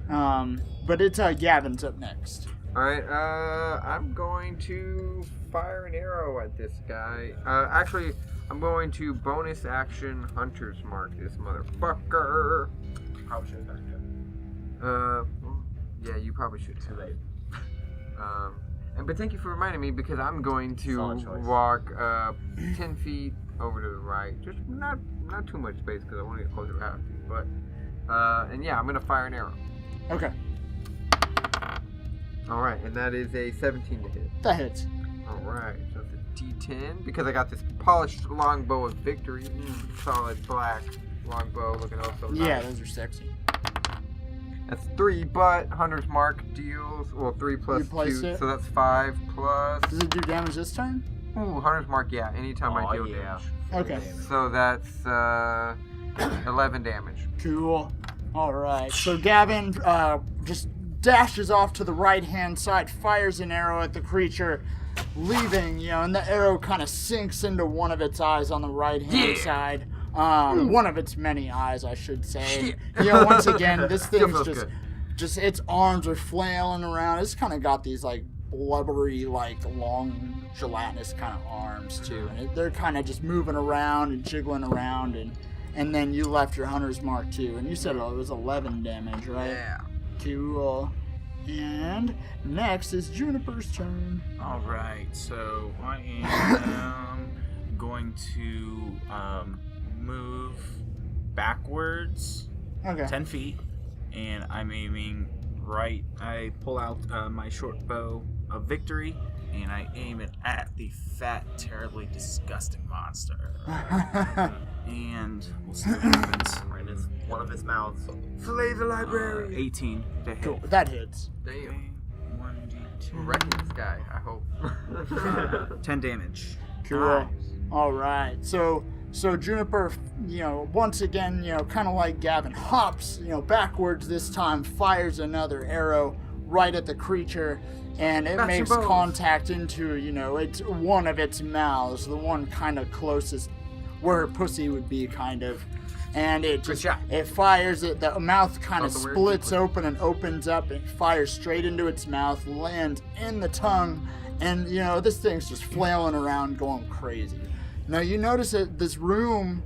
But it's Gavin's up next. Alright, I'm going to fire an arrow at this guy. Actually, I'm going to bonus action Hunter's Mark this motherfucker. Probably should have done Well, yeah, you probably should. it. Too late. But thank you for reminding me because I'm going to Solid choice. walk 10 feet over to the right. Just not too much space because I want to get closer to have to. But, and yeah, I'm going to fire an arrow. Okay. Alright, and that is a 17 to hit. That hits. Alright, so it's a D10 because I got this polished longbow of victory. Solid black longbow looking also nice. Yeah, those are sexy. That's 3, but Hunter's Mark deals, 3 plus You placed 2, it? so that's 5 plus. Does it do damage this turn? Ooh, Hunter's Mark, yeah, anytime I deal yeah. damage. Okay. So that's 11 damage. Cool. All right. So Gavin just dashes off to the right-hand side, fires an arrow at the creature, leaving, and the arrow kind of sinks into one of its eyes on the right-hand side. One of its many eyes, I should say. Once again, this Still thing's feels just good. just its arms are flailing around. It's kind of got these like blubbery, like long gelatinous kind of arms too, and they're kind of just moving around and jiggling around, and then you left your hunter's mark too, and you said it was 11 damage, right? Yeah. Cool. And next is Juniper's turn. All right, so I am going to move backwards Okay. 10 feet, and I'm aiming right. I pull out my short bow of victory, and I aim it at the fat, terribly disgusting monster. And we'll see what happens. Right in one of his mouths. Slay the library. 18 to hit. Cool. That hits. Damn. Okay, 1d2. We're wrecking this guy, I hope. 10 damage. Cool. All right. So Juniper, once again, kind of like Gavin, hops, backwards this time, fires another arrow right at the creature, and it Got your makes bows. contact into, it's one of its mouths, the one kind of closest where her pussy would be, kind of. And it just, shot. it fires it, the mouth kind of Not the weird splits sequence. open and opens up, and fires straight into its mouth, lands in the tongue, and, this thing's just flailing around, going crazy. Now you notice that this room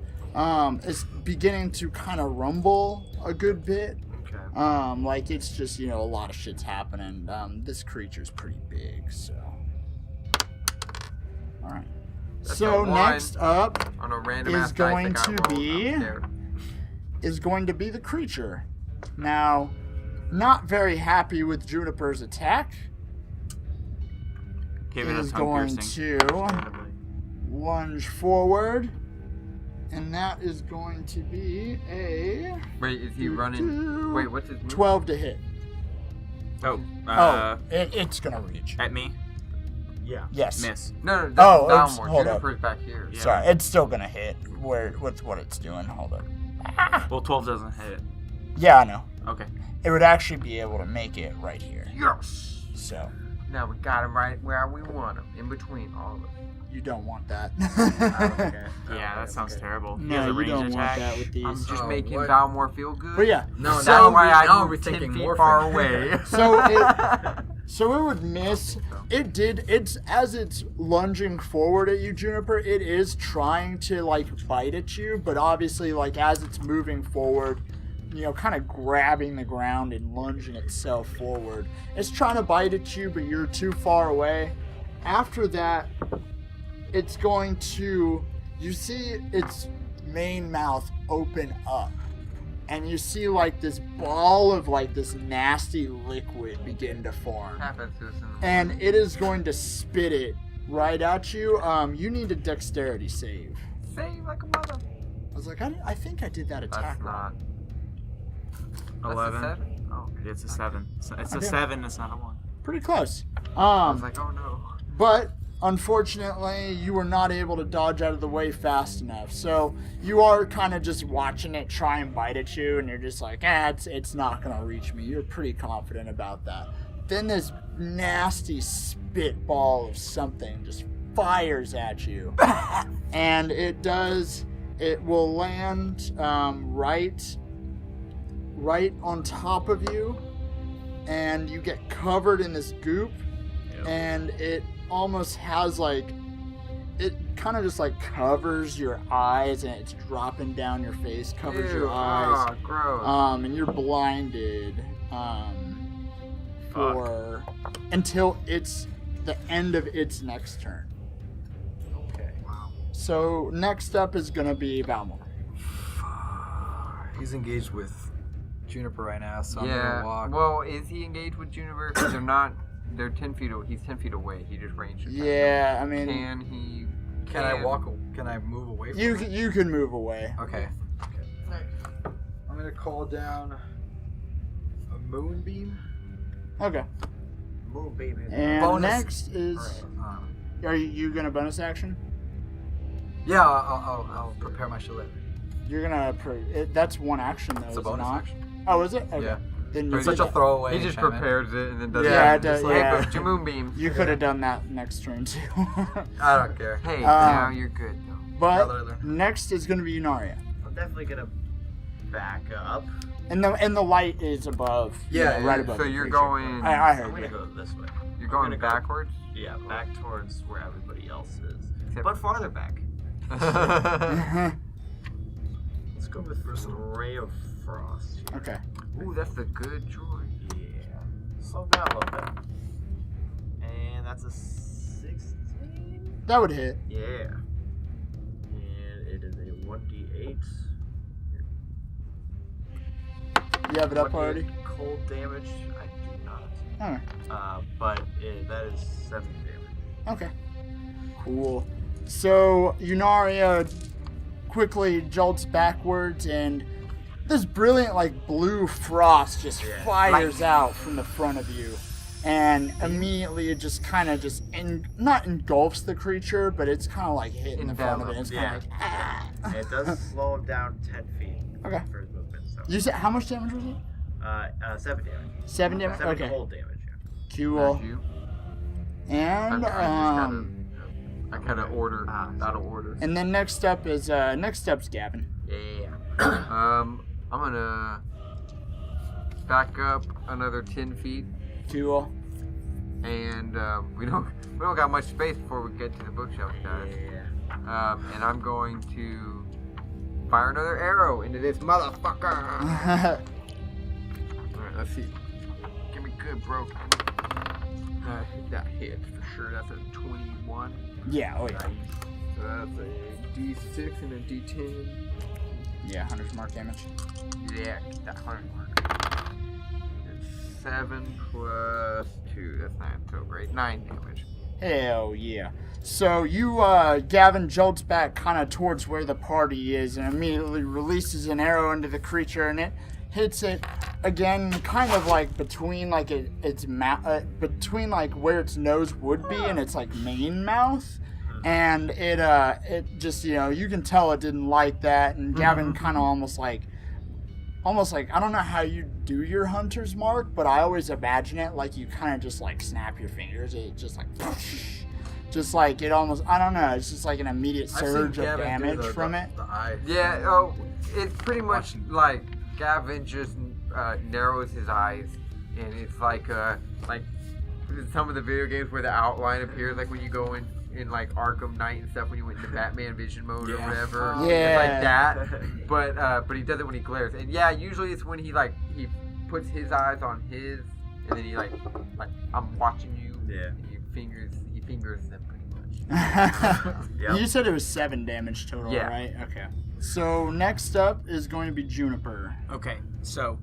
is beginning to kind of rumble a good bit. Okay. Like it's just, a lot of shit's happening. This creature's pretty big, so. Alright. That's So a one. next up On a random is ass dice going that got to rolled, be- I'm scared. is going to be the creature. Now, not very happy with Juniper's attack. Give it a Is tongue going piercing. to lunge forward. And that is going to be a Wait, is he running? Wait, what's his move? 12 to hit. Oh, It's gonna reach. at me. Yeah. Yes. Miss. No, that's Oh, it's- downward. hold up. Juniper's back here. Yeah. Sorry, it's still gonna hit. With what it's doing. Hold up. Well, 12 doesn't hit. Yeah, I know. Okay. It would actually be able to make it right here. Yes. So Now we got him right where we want him, in between all of us. you don't want that. Okay. Yeah, that sounds terrible. He No, has a you range don't attack. want that with these. I'm just Oh, making what? Valmore feel good. But yeah, No, That's now why I now moved we're 10 thinking feet morphing. far away. so it would miss. It did. It's as it's lunging forward at you, Juniper. It is trying to bite at you, but obviously as it's moving forward, kind of grabbing the ground and lunging itself forward. It's trying to bite at you, but you're too far away. After that, it's going to. You see its main mouth open up. And you see this ball of this nasty liquid begin to form. Happens to us in the And it is going to spit it right at you. You need a dexterity save. Save like a mother. I was like, I think I did that attack That's wrong. not. 11. That's a 7? Oh. It's a 7. It's a Okay. 7. It's not a 1. Pretty close. I was like, oh no. But unfortunately, you were not able to dodge out of the way fast enough. So you are kind of just watching it try and bite at you, and you're just like, it's not gonna reach me. You're pretty confident about that. Then this nasty spit ball of something just fires at you, and it will land right on top of you, and you get covered in this goop. And it almost has it kind of just covers your eyes, and it's dropping down your face, covers your Ew, eyes, Oh, gross. and you're blinded for until it's the end of its next turn. Okay. So next up is gonna be Valmore. He's engaged with Juniper right now, so I'm yeah. gonna walk. Well, is he engaged with Juniper? 'Cause they're not. They're 10 feet away. He's 10 feet away. He just ranged. attack. Yeah, I mean, Can he? Can I walk? Can I move away from him? you can move away. Okay. I'm gonna call down a moonbeam. Okay. Move, baby. And Bonus. next is, are you gonna bonus action? Yeah, I'll prepare my shillelagh. You're gonna. That's one action though. It's is a it bonus not? action. Oh, is it? Okay. Yeah. Then But you it's Such could- a throwaway. He just enchantment. prepares it and then does Yeah, it. it does- Just like, yeah. hey, Jamoon beams. You could have done that next turn too. I don't care. Hey, now you're good though. But Brother. next is gonna be Yunaria. I'm definitely gonna back up And the light is above. Yeah, right above. So the you're creature. going. I I'm heard gonna you. go this way. You're going gonna go- backwards. Yeah, back towards where everybody else is, Except- but farther back. Let's go with Ray of Frost. Okay. Ooh, that's a good choice. Yeah. Slow down a little bit. And that's a 16. That would hit. Yeah. And it is a 1d8. You have it up 1d8 already? Cold damage. I do not. Alright. But that is 7 damage. Okay. Cool. So Yunaria quickly jolts backwards, and this brilliant, like, blue frost just Yeah. fires out from the front of you. And immediately it just kind of not engulfs the creature, but it's kind of like hitting the front of it. It's kind of like, ah. And it does slow him down 10 feet Okay. for his movement. So. You said, how much damage was it? 7 damage. 7 damage? 7 Okay. cold damage, yeah. Cool. There's you. And, I kind of order out of order. and then next up's Gavin. Yeah. I'm gonna back up another 10 feet, Cool. and we don't got much space before we get to the bookshelf, guys. Yeah. And I'm going to fire another arrow into this motherfucker. All right, let's see. Give me good, bro. That hit for sure. That's a 21. Yeah, oh yeah. So that's a D6 and a D10. Yeah, 100 mark damage. Yeah, that 100 mark. It's 7 plus 2. That's 9. So great. 9 damage. Hell yeah. So you, Gavin jolts back kind of towards where the party is and immediately releases an arrow into the creature, and it hits it again, kind of like between like between like where its nose would be and its like main mouth, and it just, you know, you can tell it didn't like that, and Gavin kind of almost like I don't know how you do your hunter's mark, but I always imagine it like you kind of just like snap your fingers. It just like, just like it almost, I don't know. It's just like an immediate surge of damage from it. The eye. Yeah, oh, it's pretty much like Gavin just narrows his eyes, and it's like some of the video games where the outline appears, like when you go in like Arkham Knight and stuff, when you went into Batman vision mode or whatever. Yeah. It's like that, but he does it when he glares, and yeah, usually it's when he puts his eyes on his, and then he like I'm watching you. Yeah. And he fingers them pretty much. Yep. You said it was 7 damage total, Yeah. right? Okay. So next up is going to be Juniper. Okay, so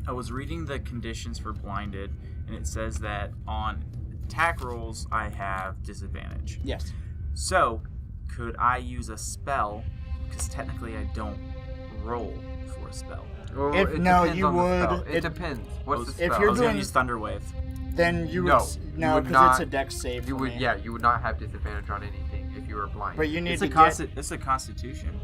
I was reading the conditions for blinded, and it says that on attack rolls I have disadvantage. Yes. So, could I use a spell? Because technically I don't roll for a spell. Well, If- it no, depends you on the would- spell. It it- depends. What's the if spell? you're I was going doing- to use Thunder Wave. Then you would No, no, would because it's not- a dex save. You for would, me. yeah, you would not have disadvantage on anything if you were blind. But you need It's to a, get it's a Constitution.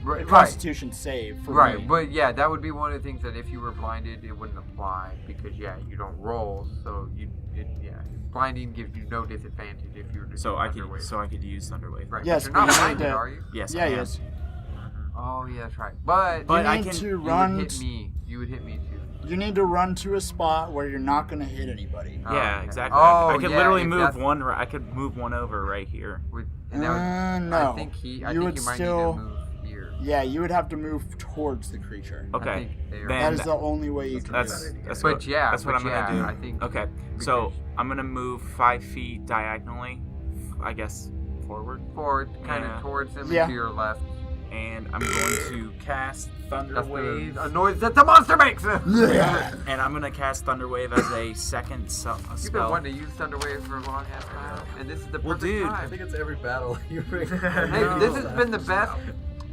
a right, Constitution save for right. me. But yeah, that would be one of the things that if you were blinded, it wouldn't apply because yeah, you don't roll, so blinding gives you no disadvantage if you were to So do I Thunder could Wave. so I could use Thunder Wave. Right. Yes, but you're not but you need blinded, to- are you? Yes, Yeah, I am. yes. Oh yeah, that's right. But But you I need can- to you run. would hit me. You would hit me too. You need to run to a spot where you're not going to hit anybody. Yeah, okay. exactly. Oh, I could yeah, literally if move that's- one. I could move one over right here. And that would, No. I think he You would might still- need to move here. Yeah, you would have to move towards the creature. I Okay. think there. Then- That is the only way you can That's do it. that's But what, yeah, that's what but I'm gonna do. yeah, I think. Okay, so I'm gonna move 5 feet diagonally, I guess forward, forward, kind Yeah. of towards him Yeah. and to your left. and I'm going to cast Thunder That's Wave. a noise that the monster makes. Yeah. And I'm gonna cast Thunder Wave as a second You've been spell. wanting to use Thunder Wave for a long ass time, and this is the Well, perfect dude, I time. think it's every battle you bring. Hey, No. this has been the best.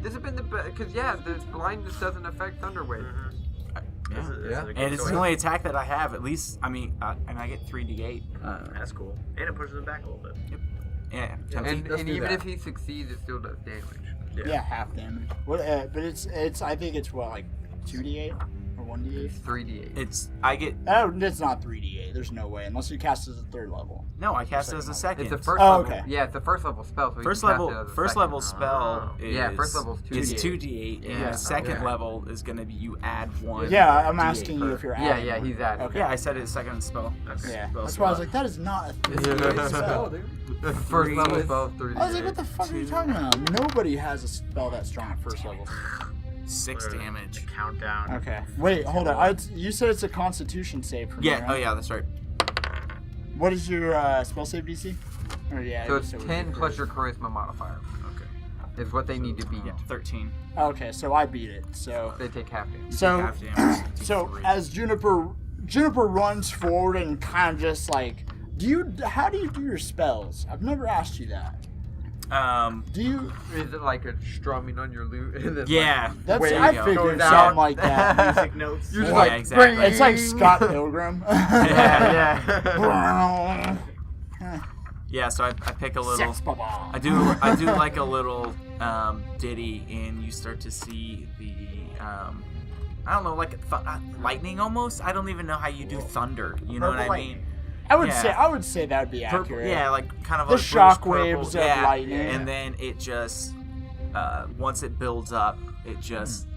This has been the best because yeah, the blindness doesn't affect Thunder Wave. Yeah. Yeah. And it's the only attack that I have. At least, I mean, and I get 3d8. That's cool. And it pushes him back a little bit. Yeah. Yeah. And Let's do even that. if he succeeds, it still does damage. Yeah, half damage. What? But it's. I think it's what, like 2d8 or 1d8? It's 3d8. I get Oh, it's not 3d8. There's no way, unless you cast it as a third level. no. I cast it as a second. It's a first Oh, level. okay. Yeah, it's a first level spell. So you First can cast level. it as a First second. level spell is Yeah, first level's 2d8. It's 2d8, and Yeah. second Okay. level is gonna be you add 1. Yeah, I'm D8 asking you per- if you're Yeah, adding yeah, one. he's adding. Okay. Yeah, I said it's second spell. Yeah, Spell that's why I was slot. like, that is not a 3d8 Oh, spell. dude. First level spell is 3d8. I was like, what the fuck are you talking about? Nobody has a spell that strong at first level. 6 damage. Countdown. Okay. Wait, hold on. You said it's a Constitution save for me, Yeah. right? Oh yeah, that's right. What is your spell save DC? Or, yeah, So I it's guess it would 10 be plus charisma. your charisma modifier. Okay. Is what they need to beat. Yeah, 13. Okay, so I beat it. So They take half damage. so half damage. so Take 3. as Juniper runs forward and kind of just like, how do you do your spells? I've never asked you that. Do you? Is it like a strumming on your lute? And then Yeah. That's Way I to go. figured Goes something out. like that. Music notes. You're just Yeah, like, exactly. It's like Scott Pilgrim. Yeah, Yeah. So I pick a little. Sex bubble. I do like a little ditty, and you start to see the I don't know, like lightning almost. I don't even know how you do thunder. You know what I Purple mean? I would Yeah. say that would be Purple, accurate. yeah, like kind of The like shock bluish waves purple. of Yeah, lightning. and then it just once it builds up, it just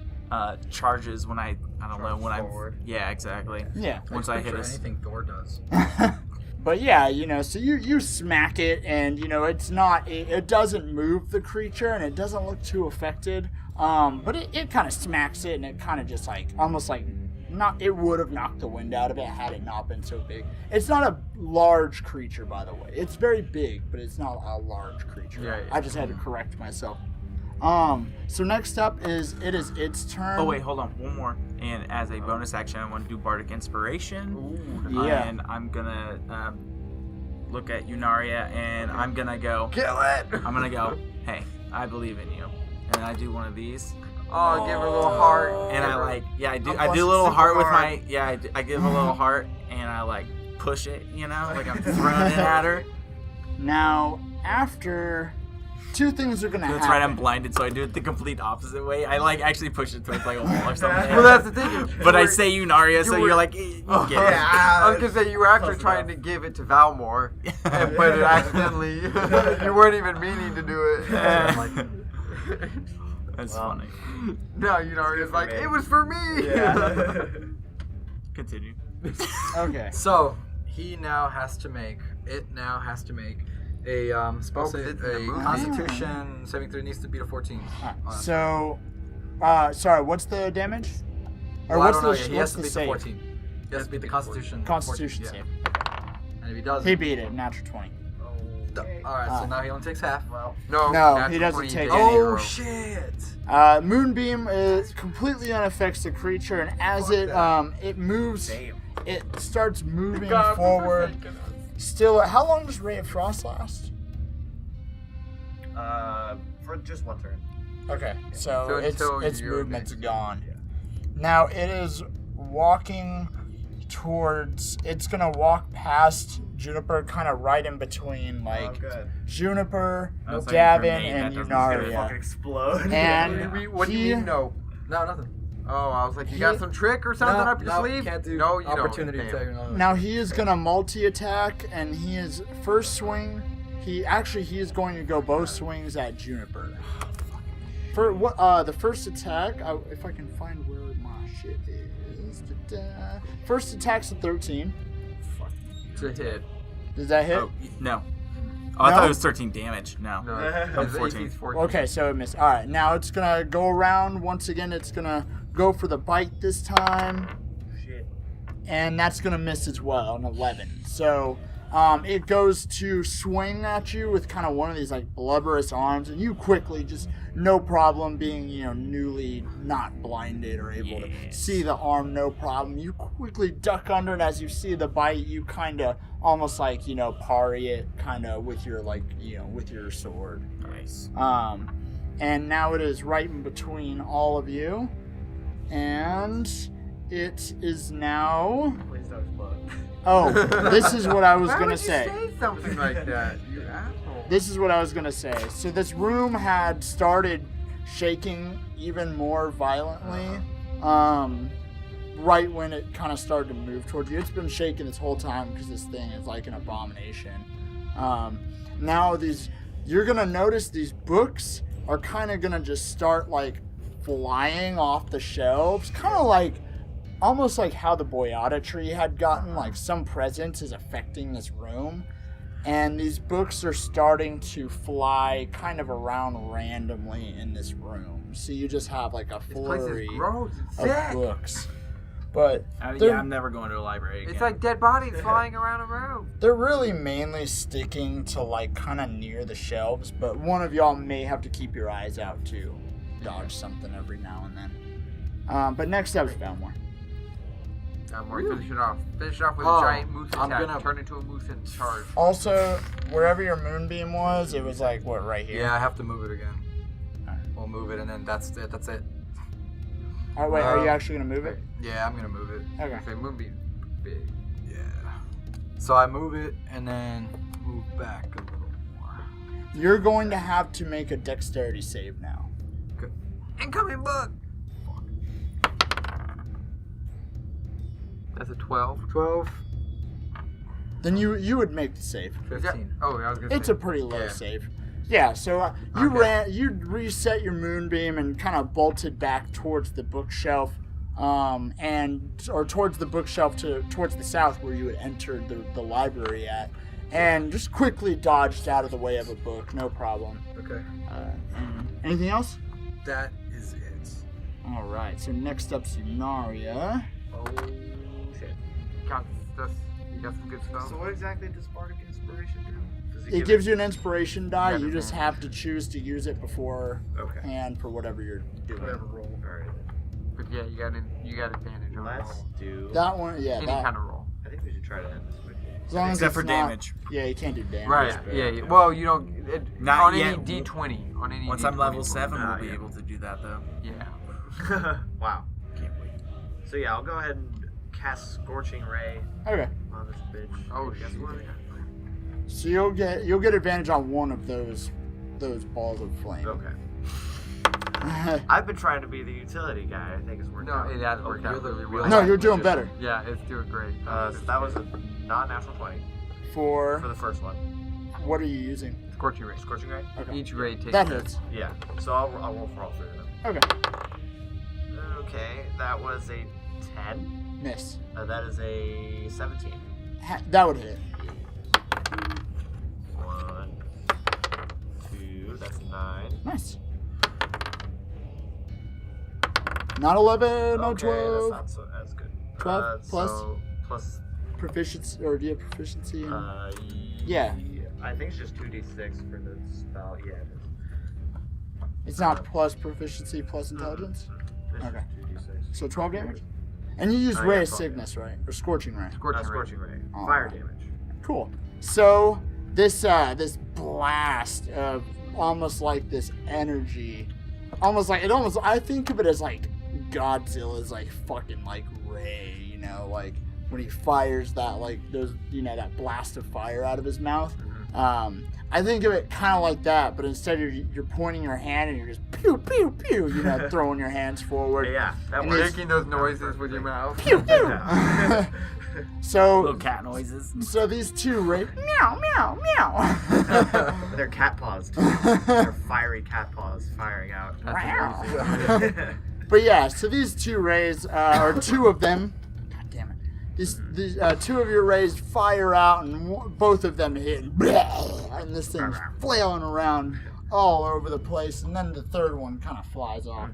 charges when I don't know when forward. yeah, exactly. Yeah. Once I hit Picture a anything Thor does. But yeah, so you smack it, and it's not it doesn't move the creature, and it doesn't look too affected. But it kind of smacks it, and it kind of just like almost like it would have knocked the wind out of it had it not been so big. It's not a large creature, by the way. It's very big, but it's not a large creature. Yeah. I just had to correct myself. So next up is its turn. Oh wait, hold on, one more. And as a bonus action, I want to do Bardic Inspiration. Yeah. And I'm gonna look at Yunaria, and I'm gonna go. Kill it! I'm gonna go. Hey, I believe in you. And I do one of these. Oh, give her a little heart. And I I do a plus little super heart with hard. my I give a little heart, and I push it, like I'm throwing it at her. Now, after two things are gonna That's happen. right, I'm blinded, so I do it the complete opposite way. I actually push it towards a wall or something. Well, that's the thing. But I say Yunaria, so You were- you're like, you get it. I was gonna say you were actually Close trying enough. to give it to Valmore, but it accidentally you weren't even meaning to do it. That's Well. funny. No, it's for like me. it was for me. Yeah. Continue. Okay. So he now has to make a spell Oh, save, it's in the a movie. Constitution saving throw. Needs to beat a 14. So, sorry, what's the damage? Or Well, I what's don't know the yet. He what's has to the beat the save? 14. He has to beat the Constitution. Constitution 14, save. yeah. And if he does, He it, beat it, natural 20. all right. So now he only takes half. Well, No, No, natural he doesn't 20, take you any. zero. Oh shit! Moonbeam completely unaffects the creature, and as it moves, damn. it starts moving God forward. forsaken us. Still, how long does Ray of Frost last? For just one turn. Okay, so So until its your movement's next- gone. Now it is walking towards. It's gonna walk past Juniper, kind of right in between, Oh, like good. Juniper, I was like, Gavin, grenade, and that doesn't Fucking Yunaria. explode. And What do you mean no? No, nothing. Oh, I was like, you got some trick or something up your sleeve? Can't do No, you opportunity don't. attack. Or nothing. Now he is gonna multi-attack, and he is first swing. He is going to go both swings at Juniper. For what? The first attack, if I can find where my shit is. Da-da. First attack's a 13. It's a hit. Does that hit? Oh, no. Oh, I No? thought it was 13 damage. No. No, I'm his 14. AC's 14. Okay, so it missed. All right, now it's gonna go around once again. It's gonna go for the bite this time, Shit. and that's gonna miss as well, an 11. So it goes to swing at you with kind of one of these like blubberous arms, and you quickly, just no problem, being newly not blinded or able to see the arm, no problem. You quickly duck under, and as you see the bite, you kind of almost like parry it kind of with your with your sword. Nice. And now it is right in between all of you, and it is now. Please don't explode. Oh, this is what I was Why gonna would you say. something like that, you asshole. This is what I was gonna say. So this room had started shaking even more violently, right when it kind of started to move towards you. It's been shaking this whole time because this thing is like an abomination. Now you're gonna notice these books are kind of gonna just start like flying off the shelves, kind of like almost like how the boyata tree had gotten, like some presence is affecting this room. And these books are starting to fly kind of around randomly in this room. So you just have like a flurry of books. But yeah, I'm never going to a library again. It's like dead bodies flying around a room. they're really mainly sticking to like kind of near the shelves. But one of y'all may have to keep your eyes out to dodge something every now and then. But next up is Valmore. Finish it off. Finish it off with a giant moose attack. I'm gonna turn into a moose and charge. Also, wherever your moonbeam was, it was like, what, right here? Yeah, I have to move it again. We'll move it, and then that's it. That's it. Oh, wait, are you actually going to move it? Yeah, I'm gonna move it. Okay. Say moonbeam big. Yeah. So I move it, and then move back a little more. You're going to have to make a dexterity save now. Incoming book! That's a 12. 12. Then you would make the save. 15. Oh, I was gonna It's say. a pretty low Yeah. save. Yeah, so you reset your moonbeam and kind of bolted back towards the bookshelf, or towards the bookshelf towards the south where you had entered the library at, and just quickly dodged out of the way of a book, no problem. Okay. Anything else? That is it. All right. So next up's Yunaria. Oh shit. Got this. You got some good stuff. So what exactly does Bardic Inspiration do? Does It gives you an inspiration die. Yeah, You just definitely. have to choose to use it before Okay. hand for whatever you're doing. Whatever roll. Alright. But yeah, you got advantage on Let's roll. do. That one, yeah. Any That, kind of roll. I think we should try to end this quickly. as long as Except it's for not- damage. Yeah, you can't do damage. Right. but- Yeah. Well, you don't. Not on yet. any D20. On any. Once D20 I'm level roll. 7, Ah, we'll be yeah. able to do that though. Yeah. Wow. Can't wait. So yeah, I'll go ahead and cast Scorching Ray Okay. on this bitch. Oh, Guess shit. what? So you'll get advantage on one of those balls of flame. Okay. I've been trying to be the utility guy. I think it's working No, out. it has worked out you're the really real- well. No, you're doing better. Yeah, it's doing great. So that was a non-natural 20 For for the first one. what are you using? Scorching ray. Scorching Ray? Okay. Each ray takes. That hits. Yeah. So I'll roll for all three of them. Okay. Okay, that was a 10. Miss. That is a 17. That would hit. 1, 2, that's 9. Nice. Not 11, not Okay, 12. that's not so as good. 12 plus? So plus, Proficiency, or do you have proficiency? Yeah. I think it's just 2d6 for the spell. Yeah, it is. It's not plus proficiency plus intelligence? It's Okay. just 2d6. So 12 damage? And you use Oh, Ray yeah, of 12 Cygnus, right? Or Scorching Ray. Scorching Ray. Oh. Fire damage. Cool. So this blast of almost like this energy, I think of it as like Godzilla's like fucking like ray, you know, like when he fires that like those, you know, that blast of fire out of his mouth. I think of it kind of like that, but instead you're pointing your hand and you're just pew pew pew, you know, throwing your hands forward. Yeah, that And works. Making those noises with your mouth. Pew pew. Yeah. So Little cat noises. So these two meow meow meow. They're cat paws. They're fiery cat paws firing out. But yeah, so these two rays, or two of them, god damn it, these two of your rays fire out, and both of them hit, and this thing's flailing around all over the place, and then the third one kind of flies off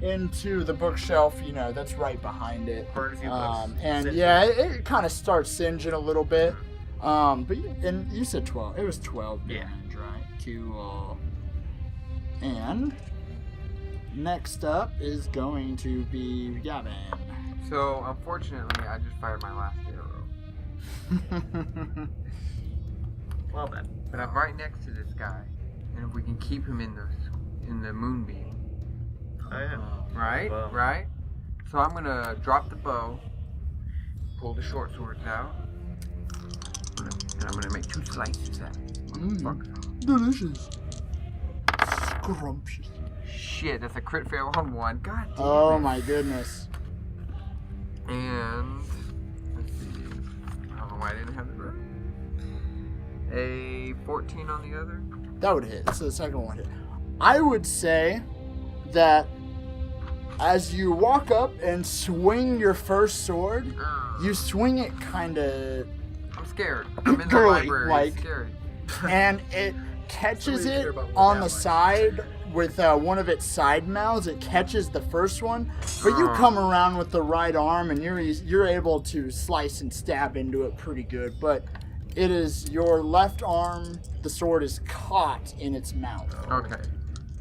into the bookshelf, you know, that's right behind it. Burn a few books. And Singe. yeah, it kind of starts singeing a little bit. But you said 12. It was 12 Yeah. damage, right? Cool. And next up is going to be Gavin. So unfortunately, I just fired my last arrow. Well then. But I'm right next to this guy, and if we can keep him in the moonbeam, Oh yeah. right? Bow. Right. So I'm gonna drop the bow, pull the short swords out, and I'm gonna make 2 slices at it. Motherfucker. Delicious. Scrumptious. Shit, that's a crit fail on 1. God damn Oh it. my goodness. And let's see. I don't know why I didn't have it right. A 14 on the other. That would hit. So the second one hit. I would say that as you walk up and swing your first sword, you swing it kind of I'm scared. I'm in the girly, library. like, It's scary. and it catches Somebody it care about what on that the much. side with one of its side mouths. It catches the first one, but you come around with the right arm and you're able to slice and stab into it pretty good. But it is your left arm. The sword is caught in its mouth. Okay.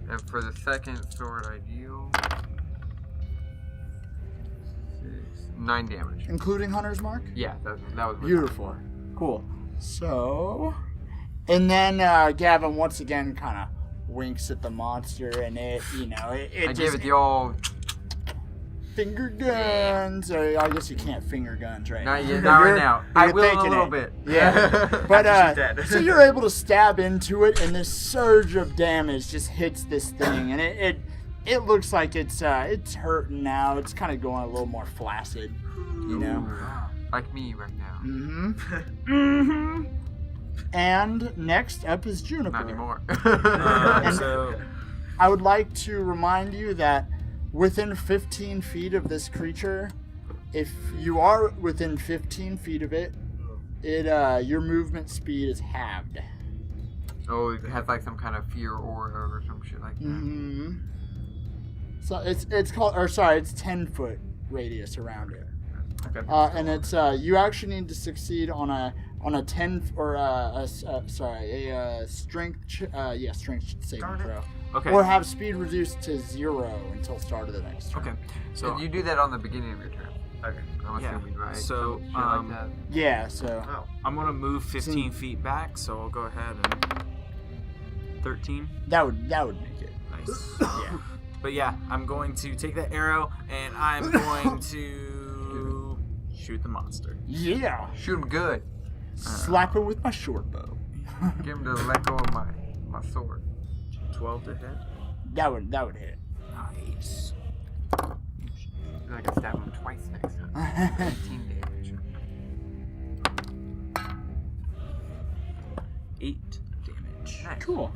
And for the second sword, I deal 9 damage. Including Hunter's Mark? Yeah, that was my Beautiful. Cool. So, and then Gavin once again kind of winks at the monster, and it I just gave it the old. finger guns. Or I guess you can't finger guns right Not now. yet, not right now. I you're will in a thinking little it. bit. Yeah, but After she's dead. so you're able to stab into it, and this surge of damage just hits this thing, and it looks like it's hurting now. It's kind of going a little more flaccid, you know. Like me right now. Mm-hmm. Mm-hmm. And next up is Juniper. Not anymore. And- So I would like to remind you that within 15 feet of this creature, if you are within 15 feet of it, your movement speed is halved. Oh, it has like some kind of fear aura or some shit like that. Mm-hmm. So it's called, or sorry, it's 10-foot radius around it. Okay. And it's you actually need to succeed on a 10 or a strength strength saving Darn it. throw, okay. or have speed reduced to 0 until start of the next turn. Okay. So So you do that on the beginning of your turn. Okay. I'm Yeah. assuming, right? So, Shit like that. Yeah. So Oh. I'm gonna move 15 feet back. So I'll go ahead and 13. that would make it. Nice. Yeah. But yeah, I'm going to take that arrow and I'm going to shoot the monster. Yeah. Shoot him good. Slap it with my short bow. Get him to let go of my sword. 12 to hit. That would hit. Nice. I can stab him twice next time. 18 damage. 8 damage. Nice. Cool.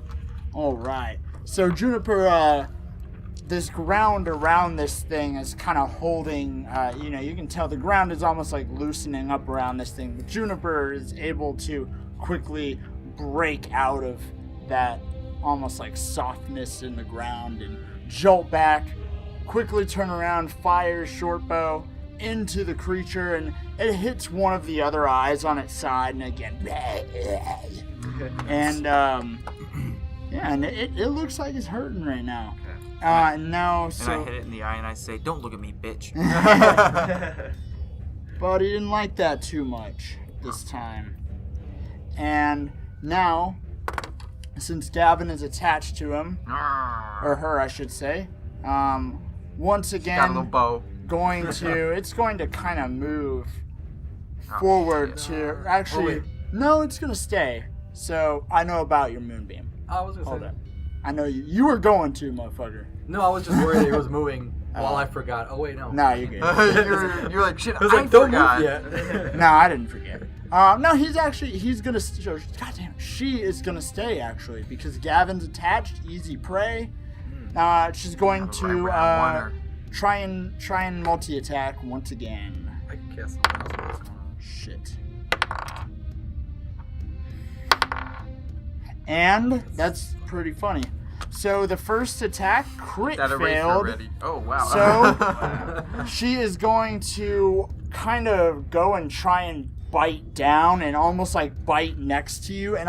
All right. So Juniper, this ground around this thing is kind of holding. You can tell the ground is almost like loosening up around this thing. But Juniper is able to quickly break out of that almost like softness in the ground and jolt back. Quickly turn around, fires short bow into the creature, and it hits one of the other eyes on its side, and again, and and it looks like it's hurting right now. And now, And so I hit it in the eye and I say, "Don't look at me, bitch." but he didn't like that too much this time. And now, since Gavin is attached to him, or her, I should say, once Got a again, little bow. it's going to kind of move forward to actually. wait. No, it's gonna stay. So I know about your moonbeam. I was gonna Hold say. up. I know you were going to, motherfucker. No, I was just worried it was moving while I forgot. Oh wait, no. No, you're good. you're like, shit, I was I like, don't forgot. move yet. No, I didn't forget. No, he's gonna. Goddamn, she is gonna stay actually because Gavin's attached. Easy prey. She's going to try and multi-attack once again. I can cast something else. Shit. And that's pretty funny. So the first attack crit That eraser failed. already. Oh, wow. So she is going to kind of go and try and bite down and almost like bite next to you. And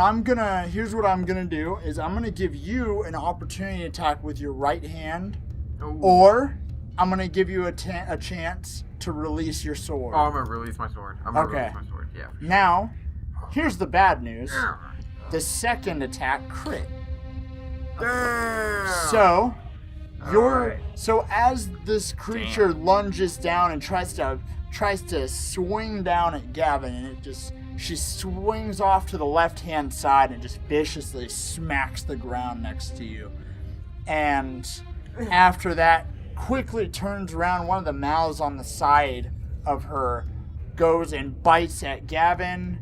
here's what I'm gonna do is I'm gonna give you an opportunity attack with your right hand, Ooh. or I'm gonna give you a chance to release your sword. Oh, I'm gonna release my sword. I'm gonna Okay. release my sword, yeah. Now, here's the bad news. The second attack crit. So, Alright. so as this creature lunges down and tries to swing down at Gavin, and she swings off to the left-hand side and just viciously smacks the ground next to you. And after that, quickly turns around. One of the mouths on the side of her goes and bites at Gavin,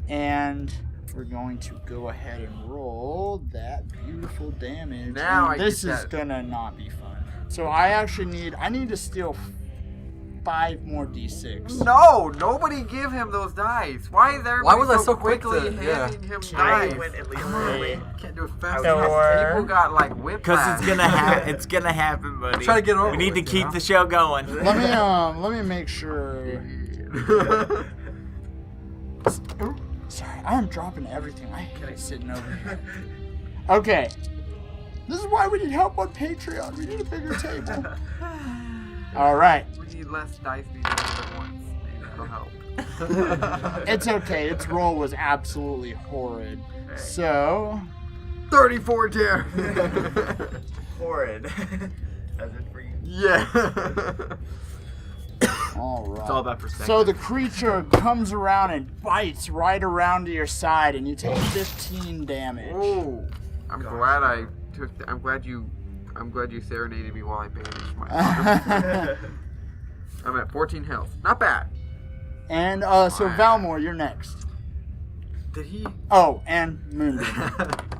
and we're going to go ahead and roll that beautiful damage. Now And I this get is that. gonna not be fun. So I need to steal 5 more d6. No, nobody give him those dice. Why is everybody was I so quick quickly to- yeah. handing him I dice? went at least Three. early. Can't do it fast Four. enough. People got like Because whiplash. it's gonna happen, buddy. Try to get over We need to with, keep you know? the show going. Let me make sure. Ooh, sorry, I am dropping everything. I hate sitting over here. Okay. This is why we need help on Patreon. We need a bigger table. All right. We need less dice being rolled at once. Maybe that'll help. It's okay. Its roll was absolutely horrid. So, 34 damage. Horrid. As in for you. Yeah. all right. It's all about perspective. So the creature comes around and bites right around to your side, and you take 15 damage. Oh, I'm glad I took. I'm glad you serenaded me while I bandaged my. I'm at 14 health. Not bad. And so Wow. Valmore, you're next. Did he? Oh, and Moonbeam.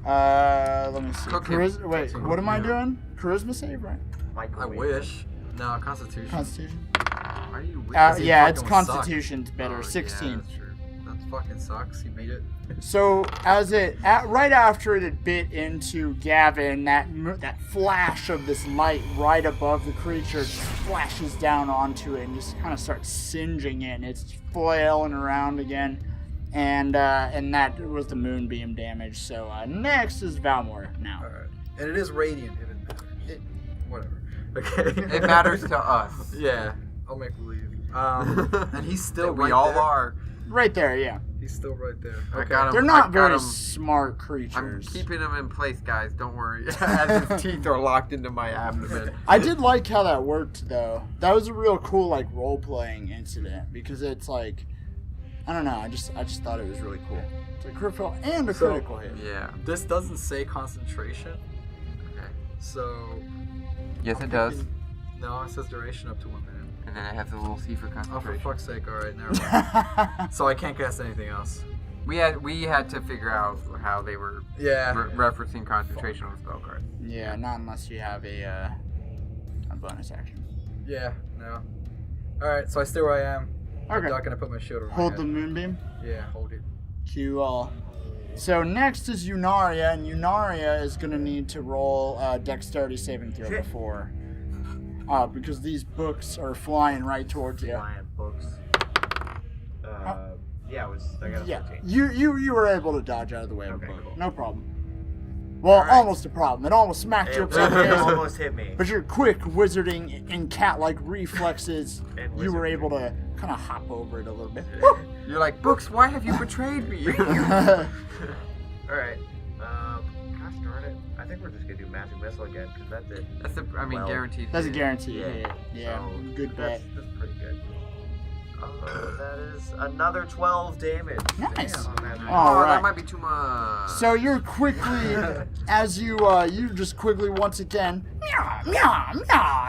Let me see. Okay. Wait, what am I doing? Charisma save, right? I Microwave. wish. No, Constitution. Constitution. Why are you? he Yeah, it's fucking would suck. Constitution's better. Oh, 16. Yeah, that's true. That fucking sucks. He made it. So right after it had bit into Gavin, that flash of this light right above the creature just flashes down onto it and just kind of starts singeing it. And it's flailing around again, and that was the moonbeam damage. So next is Valmore now. Alright. And it is radiant. It didn't matter. Whatever. Okay. It matters to us. Yeah. I'll make believe. And he's still we right all there. are. Right there, yeah. He's still right there. I got him. They're I not got very him. smart I'm creatures. keeping him in place, guys. Don't worry. As his teeth are locked into my abdomen. I did like how that worked, though. That was a real cool, like, role-playing incident, because it's like, I don't know, I just thought it was really cool. It's a critical and a So- critical hit. Yeah. This doesn't say concentration, Okay. so. Yes, I'm it does. thinking- No, it says duration up to 1 minute. And then it has a little C for Oh, for concentration. fuck's sake! All right, never mind. So I can't cast anything else. We had to figure out how they were Yeah. referencing concentration on the spell card. Yeah, not unless you have a bonus action. Yeah. No. All right, so I stay where I am. I'm Okay. not gonna put my shield over Hold my the head. moonbeam. Yeah, hold it. Cue all. So next is Yunaria, and Yunaria is going to need to roll a dexterity saving throw Shit. before. Because these books are flying right towards you. Lion books. Yeah, I got a Yeah, 13. you were able to dodge out of the way of Okay, a book. cool. No problem. Well, Alright. almost a problem. It almost smacked you It upside the head. almost hit me. But your quick wizarding and cat-like reflexes, And you were wizardry. able to kind of hop over it a little bit. You're like, Books, why have you betrayed me? Alright. Gosh darn it. I think we're just gonna do Magic Missile again, because that's it. That's a, I mean, Well, guaranteed. That's a hit. guarantee. Yeah. Yeah, So, good bet. That's pretty good. That is another 12 damage. Nice. Damn, on that. Oh, Alright. that might be too much. So you're quickly, as you just quickly once again, meow, meow, meow,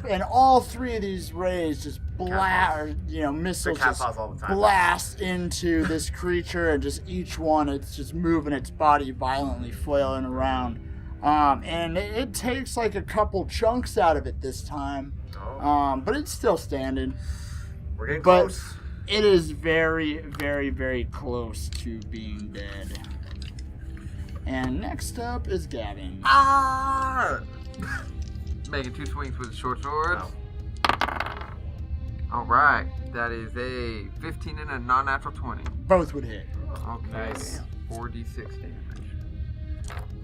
and all 3 of these rays just missiles cat just paws all the time. blast into this creature, and just each one, it's just moving its body violently, flailing around. And it takes like a couple chunks out of it this time, Oh, but it's still standing. we're getting But close. it is very, very, very close to being dead. And next up is Gavin. Ah! Making 2 swings with the short sword. Oh. All right, that is a 15 and a non-natural 20. Both would hit. Okay, Nice. 4d6 damage.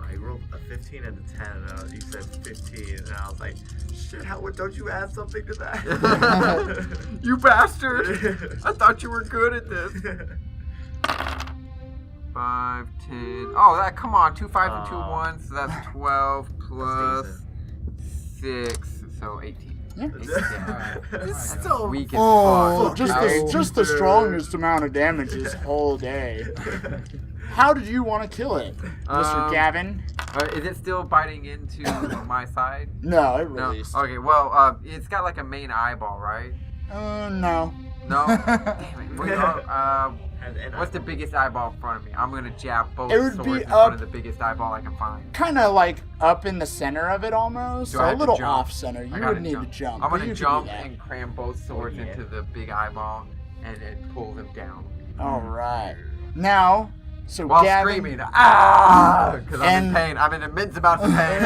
I rolled a 15 and a 10, and you said 15, and I was like, shit, Howard, don't you add something to that? You bastard! I thought you were good at this. 5, 10. Oh, that, come on, 2 5s and 2 Oh. 1s, so that's 12 plus decent. 6, so 18. Yeah. It's still weak as Oh, fuck. just the strongest amount of damage this whole day. How did you want to kill it, Mr. Gavin? Is it still biting into my side? No, it No. released. Okay, well, it's got like a main eyeball, right? No. No. Damn it. And What's the biggest eyeball in front of me? I'm gonna jab both It would swords be in front of up- the biggest eyeball I can find. Kind of like up in the center of it almost. Do So I a have to little jump? off center. I You gotta would need to jump. I'm but gonna you could do jump that. and cram both swords yeah. into the big eyeball and pull them down. All right. Now, so While Gavin, screaming, ah! Because I'm in And- pain. I'm in immense amounts of pain.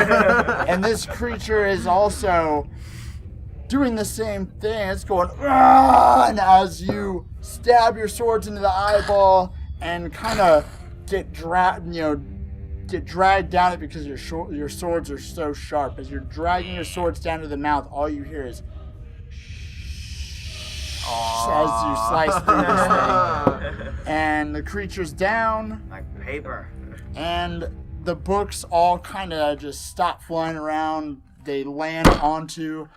and this creature is also doing the same thing. It's going, ah! And as you stab your swords into the eyeball and kind of get dragged down it because your swords are so sharp. As you're dragging your swords down to the mouth, all you hear is as you slice through this thing. And the creature's down, like paper. and the books all kind of just stop flying around. They land onto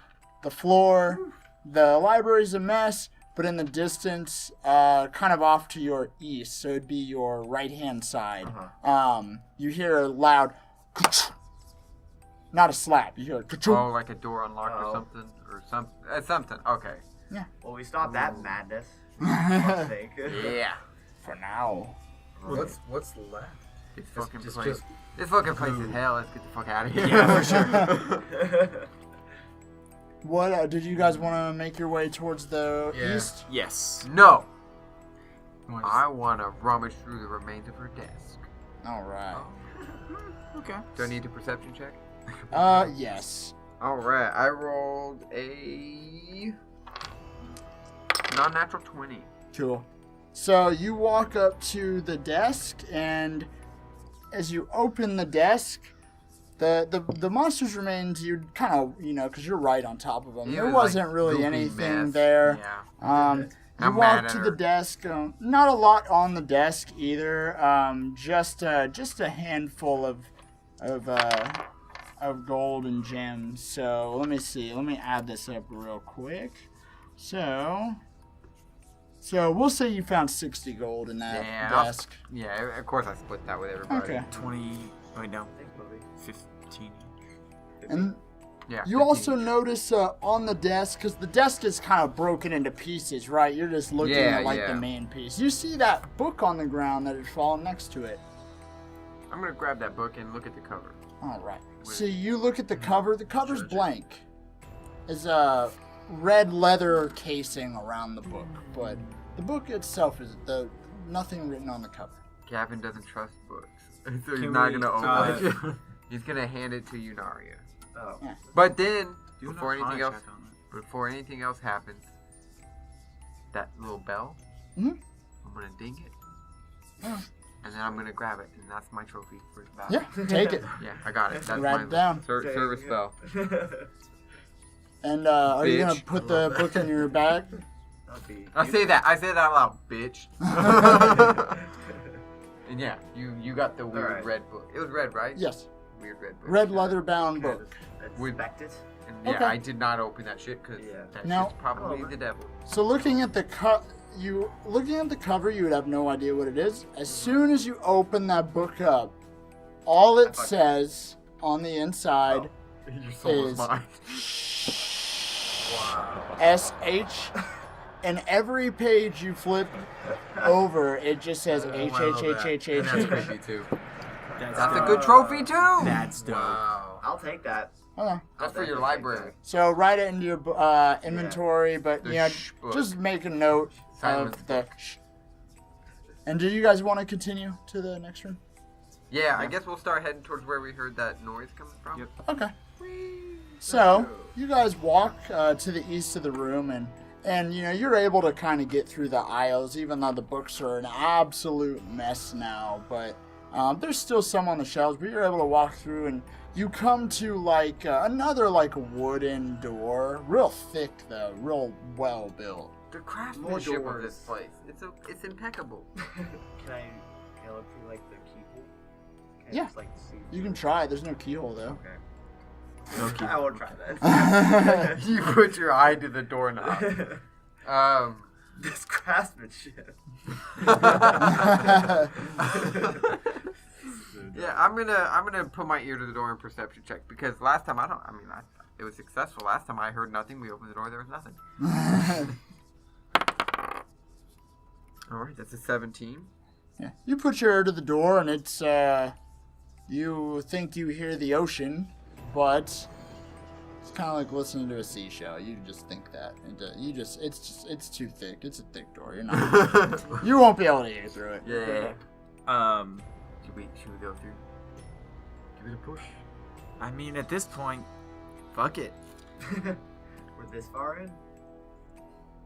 the floor. The library's a mess, but in the distance, kind of off to your east, so it'd be your right-hand side. You hear a loud, not a slap. You hear a Oh, like a door unlocked Oh. or something, something. Okay. Well, we stopped that madness. I think. Yeah. for now. What's left? This fucking just- place. just- This fucking place is hell. Let's get the fuck out of here. Yeah, for sure. What did you guys want to make your way towards the Yeah. east? Yes. No. You wanna I want to rummage through the remains of her desk. All right. Okay. Do I need a perception check? Yes. All right. I rolled a non-natural 20. Cool. So you walk up to the desk, and as you open the desk, the monster's remains, you kind of, because you're right on top of them. It There was wasn't like really goofy anything mess. there. Yeah. You I'm walk mad at to her. the desk. Not a lot on the desk either. Just a handful of gold and gems. So let me see. Let me add this up real quick. So we'll say you found 60 gold in that Yeah, desk. Yeah, of course I split that with everybody. Okay. 20. Wait, no. 15. And Yeah. you 15. also notice on the desk, because the desk is kind of broken into pieces, right? You're just looking Yeah, at like yeah. the main piece. You see that book on the ground that is fallen next to it. I'm gonna grab that book and look at the cover. All right. With- So you look at the cover. The cover's blank. There's a red leather casing around the book, but the book itself is nothing written on the cover. Gavin doesn't trust books, so he's Can not we, gonna open it. He's gonna hand it to Yunaria. Oh. Yeah. But then, Do before not anything check else, on it. before anything else happens, that little bell, Mhm. I'm gonna ding it, Yeah. and then I'm gonna grab it, and that's my trophy for the battle. Yeah, take it. Yeah, I got it. That's Write my it down. service bell. And are you gonna Bitch. put the book in your bag? I say that out loud, bitch. And yeah, you got the weird Alright. red book. It was red, right? Yes. Weird red book. Red leather bound book. Respect it. And yeah, Okay. I did not open that shit because Yeah. that No. shit's probably Oh, the devil. So looking at the cover, you would have no idea what it is. As soon as you open that book up, all it says on the inside Your soul is Is- mine. SH, and every page you flip over, it just says H I love H H that. H And H that's H. creepy too. That's That's a dope. good trophy too. That's dope. Wow. I'll take that. Okay. That's for your I'll library. So write it into your inventory, but The yeah, book. just make a note Silence of the. And do you guys want to continue to the next room? Yeah, I guess we'll start heading towards where we heard that noise coming from. Yep. Okay. So you guys walk to the east of the room, and you're able to kind of get through the aisles, even though the books are an absolute mess now. But there's still some on the shelves, but you're able to walk through, and you come to like another like wooden door, real thick though, real well built. The craftsmanship of doors. this place, it's impeccable. Can I look through like the keyhole? Can I Yeah. just, like, see You can try. There's no keyhole though. Okay. I won't try that. You put your eye to the doorknob. This craftsmanship. Yeah, I'm gonna put my ear to the door and perception check because last time it was successful. Last time I heard nothing. We opened the door, there was nothing. All right, that's a 17. Yeah. You put your ear to the door, and it's you think you hear the ocean, but it's kind of like listening to a seashell. You just think that. It's too thick. It's a thick door. You're not. You won't be able to hear through it. Yeah. Should we go through? Give it a push. I mean, at this point, fuck it. We're this far in.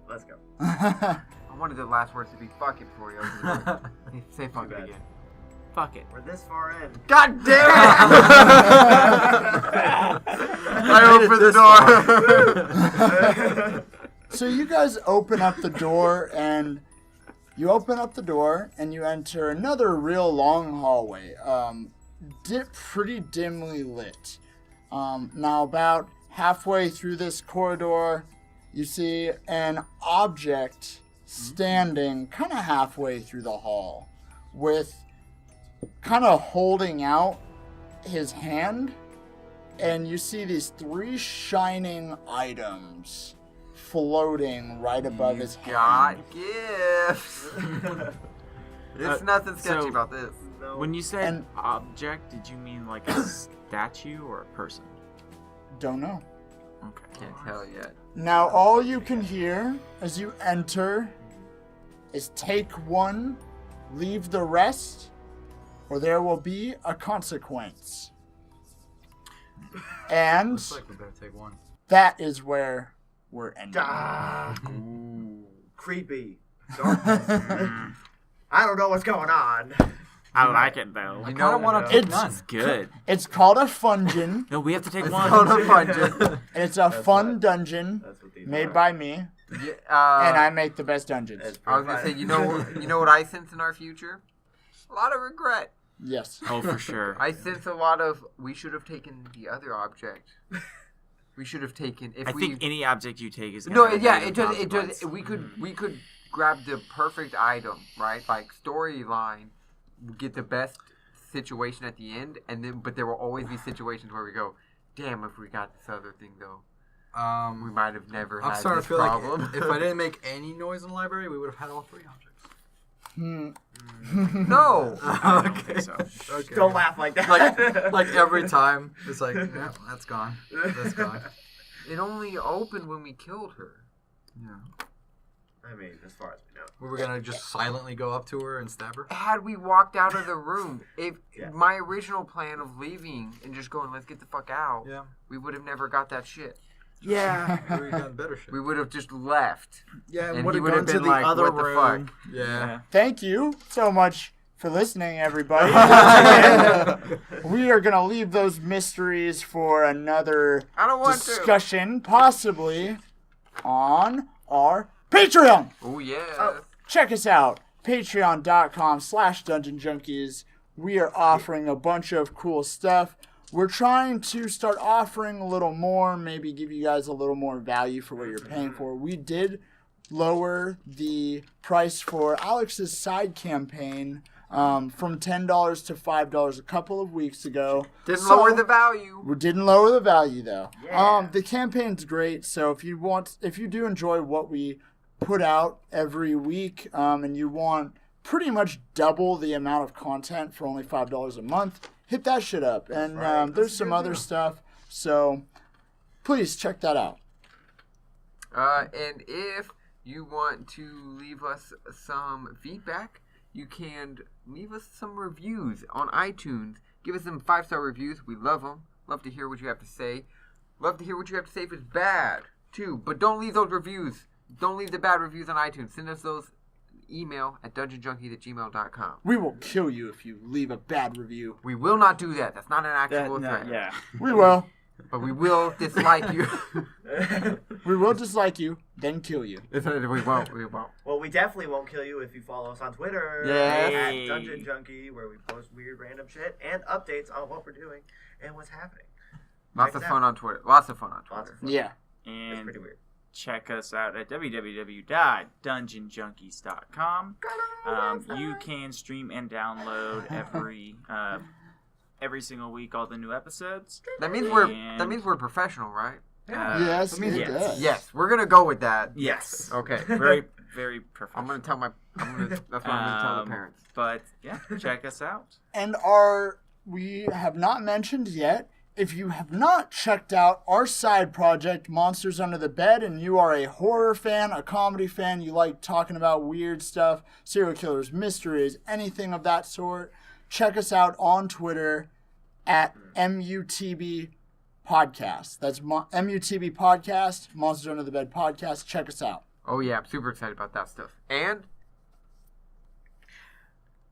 Let's go. I wanted the last words to be "fuck it" for you. Say "fuck it" bad. again. Fuck it. We're this far in. God damn it! I opened the door. So you guys open up the door, and you enter another real long hallway. Pretty dimly lit. Now about halfway through this corridor, you see an object standing kind of halfway through the hall, with kind of holding out his hand, and you see these 3 shining items floating right above his hand. Got gifts. There's nothing sketchy so- about this. No. When you said And- object, did you mean like a statue or a person? Don't know. Okay. Can't tell yet. Now all you can hear as you enter is take 1, leave the rest, or there will be a consequence. And Looks like we better take one. that is where we're ending. Creepy. Darkness. I don't know what's going on. I like it though. You I know, want to take It's- none. It's good. It's called a fungeon, No, we have to take it's one. not a dungeon. and it's a fun dungeon That's what these made are. by me, Yeah, and I make the best dungeons. It's I was pretty gonna say, fun. you know what I sense in our future? A lot of regret. Yes. Oh, for sure. I sense a lot of. We should have taken the other object. We should have taken. If I we think any object you take is no, gonna have yeah, negative it does. consequence. We could grab the perfect item, right? Like storyline, get the best situation at the end, and then but there will always be situations where we go, damn, if we got this other thing though, we might have never I'm had starting this to feel problem. like if I didn't make any noise in the library, we would have had all 3 objects. No. I don't think so. Okay. Don't laugh like that. Like every time, it's like, yeah, that's gone. That's gone. It only opened when we killed her. Yeah. I mean, as far as we know. We were gonna just silently go up to her and stab her. Had we walked out of the room, if Yeah. my original plan of leaving and just going, let's get the fuck out, Yeah. we would have never got that shit. Yeah. We would have done better shit. We would have just left. Yeah, And would he have would gone have to been the like, other what the room. fuck? Yeah. Thank you so much for listening, everybody. We are going to leave those mysteries for another I don't want discussion, possibly on our Patreon. Oh, yeah. Check us out, patreon.com/Dungeon Junkies. We are offering a bunch of cool stuff. We're trying to start offering a little more, maybe give you guys a little more value for what you're paying for. We did lower the price for Alex's side campaign from $10 to $5 a couple of weeks ago. Didn't So- lower the value. We didn't lower the value though. Yeah. The campaign's great, so if you do enjoy what we put out every week, and you want pretty much double the amount of content for only $5 a month, hit that shit up. And right. there's That's some a good other deal. stuff, so please check that out. And if you want to leave us some feedback, you can leave us some reviews on iTunes. Give us some 5-star reviews. We love them. Love to hear what you have to say. Love to hear what you have to say if it's bad, too. But don't leave those reviews. Don't leave the bad reviews on iTunes. Send us those email at dungeonjunkies@gmail.com. We will kill you if you leave a bad review. We will not do that. That's not an actual threat. yeah. We will. But we will dislike you. We will dislike you, then kill you. we won't. We won't. Well, we definitely won't kill you if you follow us on Twitter Yeah. at Dungeon Junkie, where we post weird random shit and updates on what we're doing and what's happening. Lots Check of it fun out. on Twitter. Lots of fun on Lots Twitter. of fun. Yeah. It's And pretty weird. check us out at www.dungeonjunkies.com. You can stream and download every single week all the new episodes. That means we're professional, right? Yes, that means it yes. does. Yes, we're gonna go with that. Yes. Okay. Very, very professional. I'm gonna tell my. That's what I'm gonna tell the parents. But yeah, check us out. And we have not mentioned yet, if you have not checked out our side project, Monsters Under the Bed, and you are a horror fan, a comedy fan, you like talking about weird stuff, serial killers, mysteries, anything of that sort, check us out on Twitter at MUTB Podcast. That's MUTB Podcast, Monsters Under the Bed Podcast. Check us out. Oh yeah, I'm super excited about that stuff. And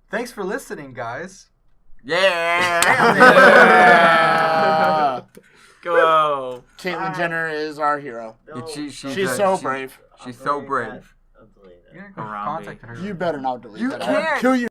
Thanks for listening, guys. yeah. Go. Caitlyn Jenner is our hero. No, She's so brave. She's so brave. I'm deleting that. You're Harambe. contacted her. You better not delete You that. can't. I'll kill you.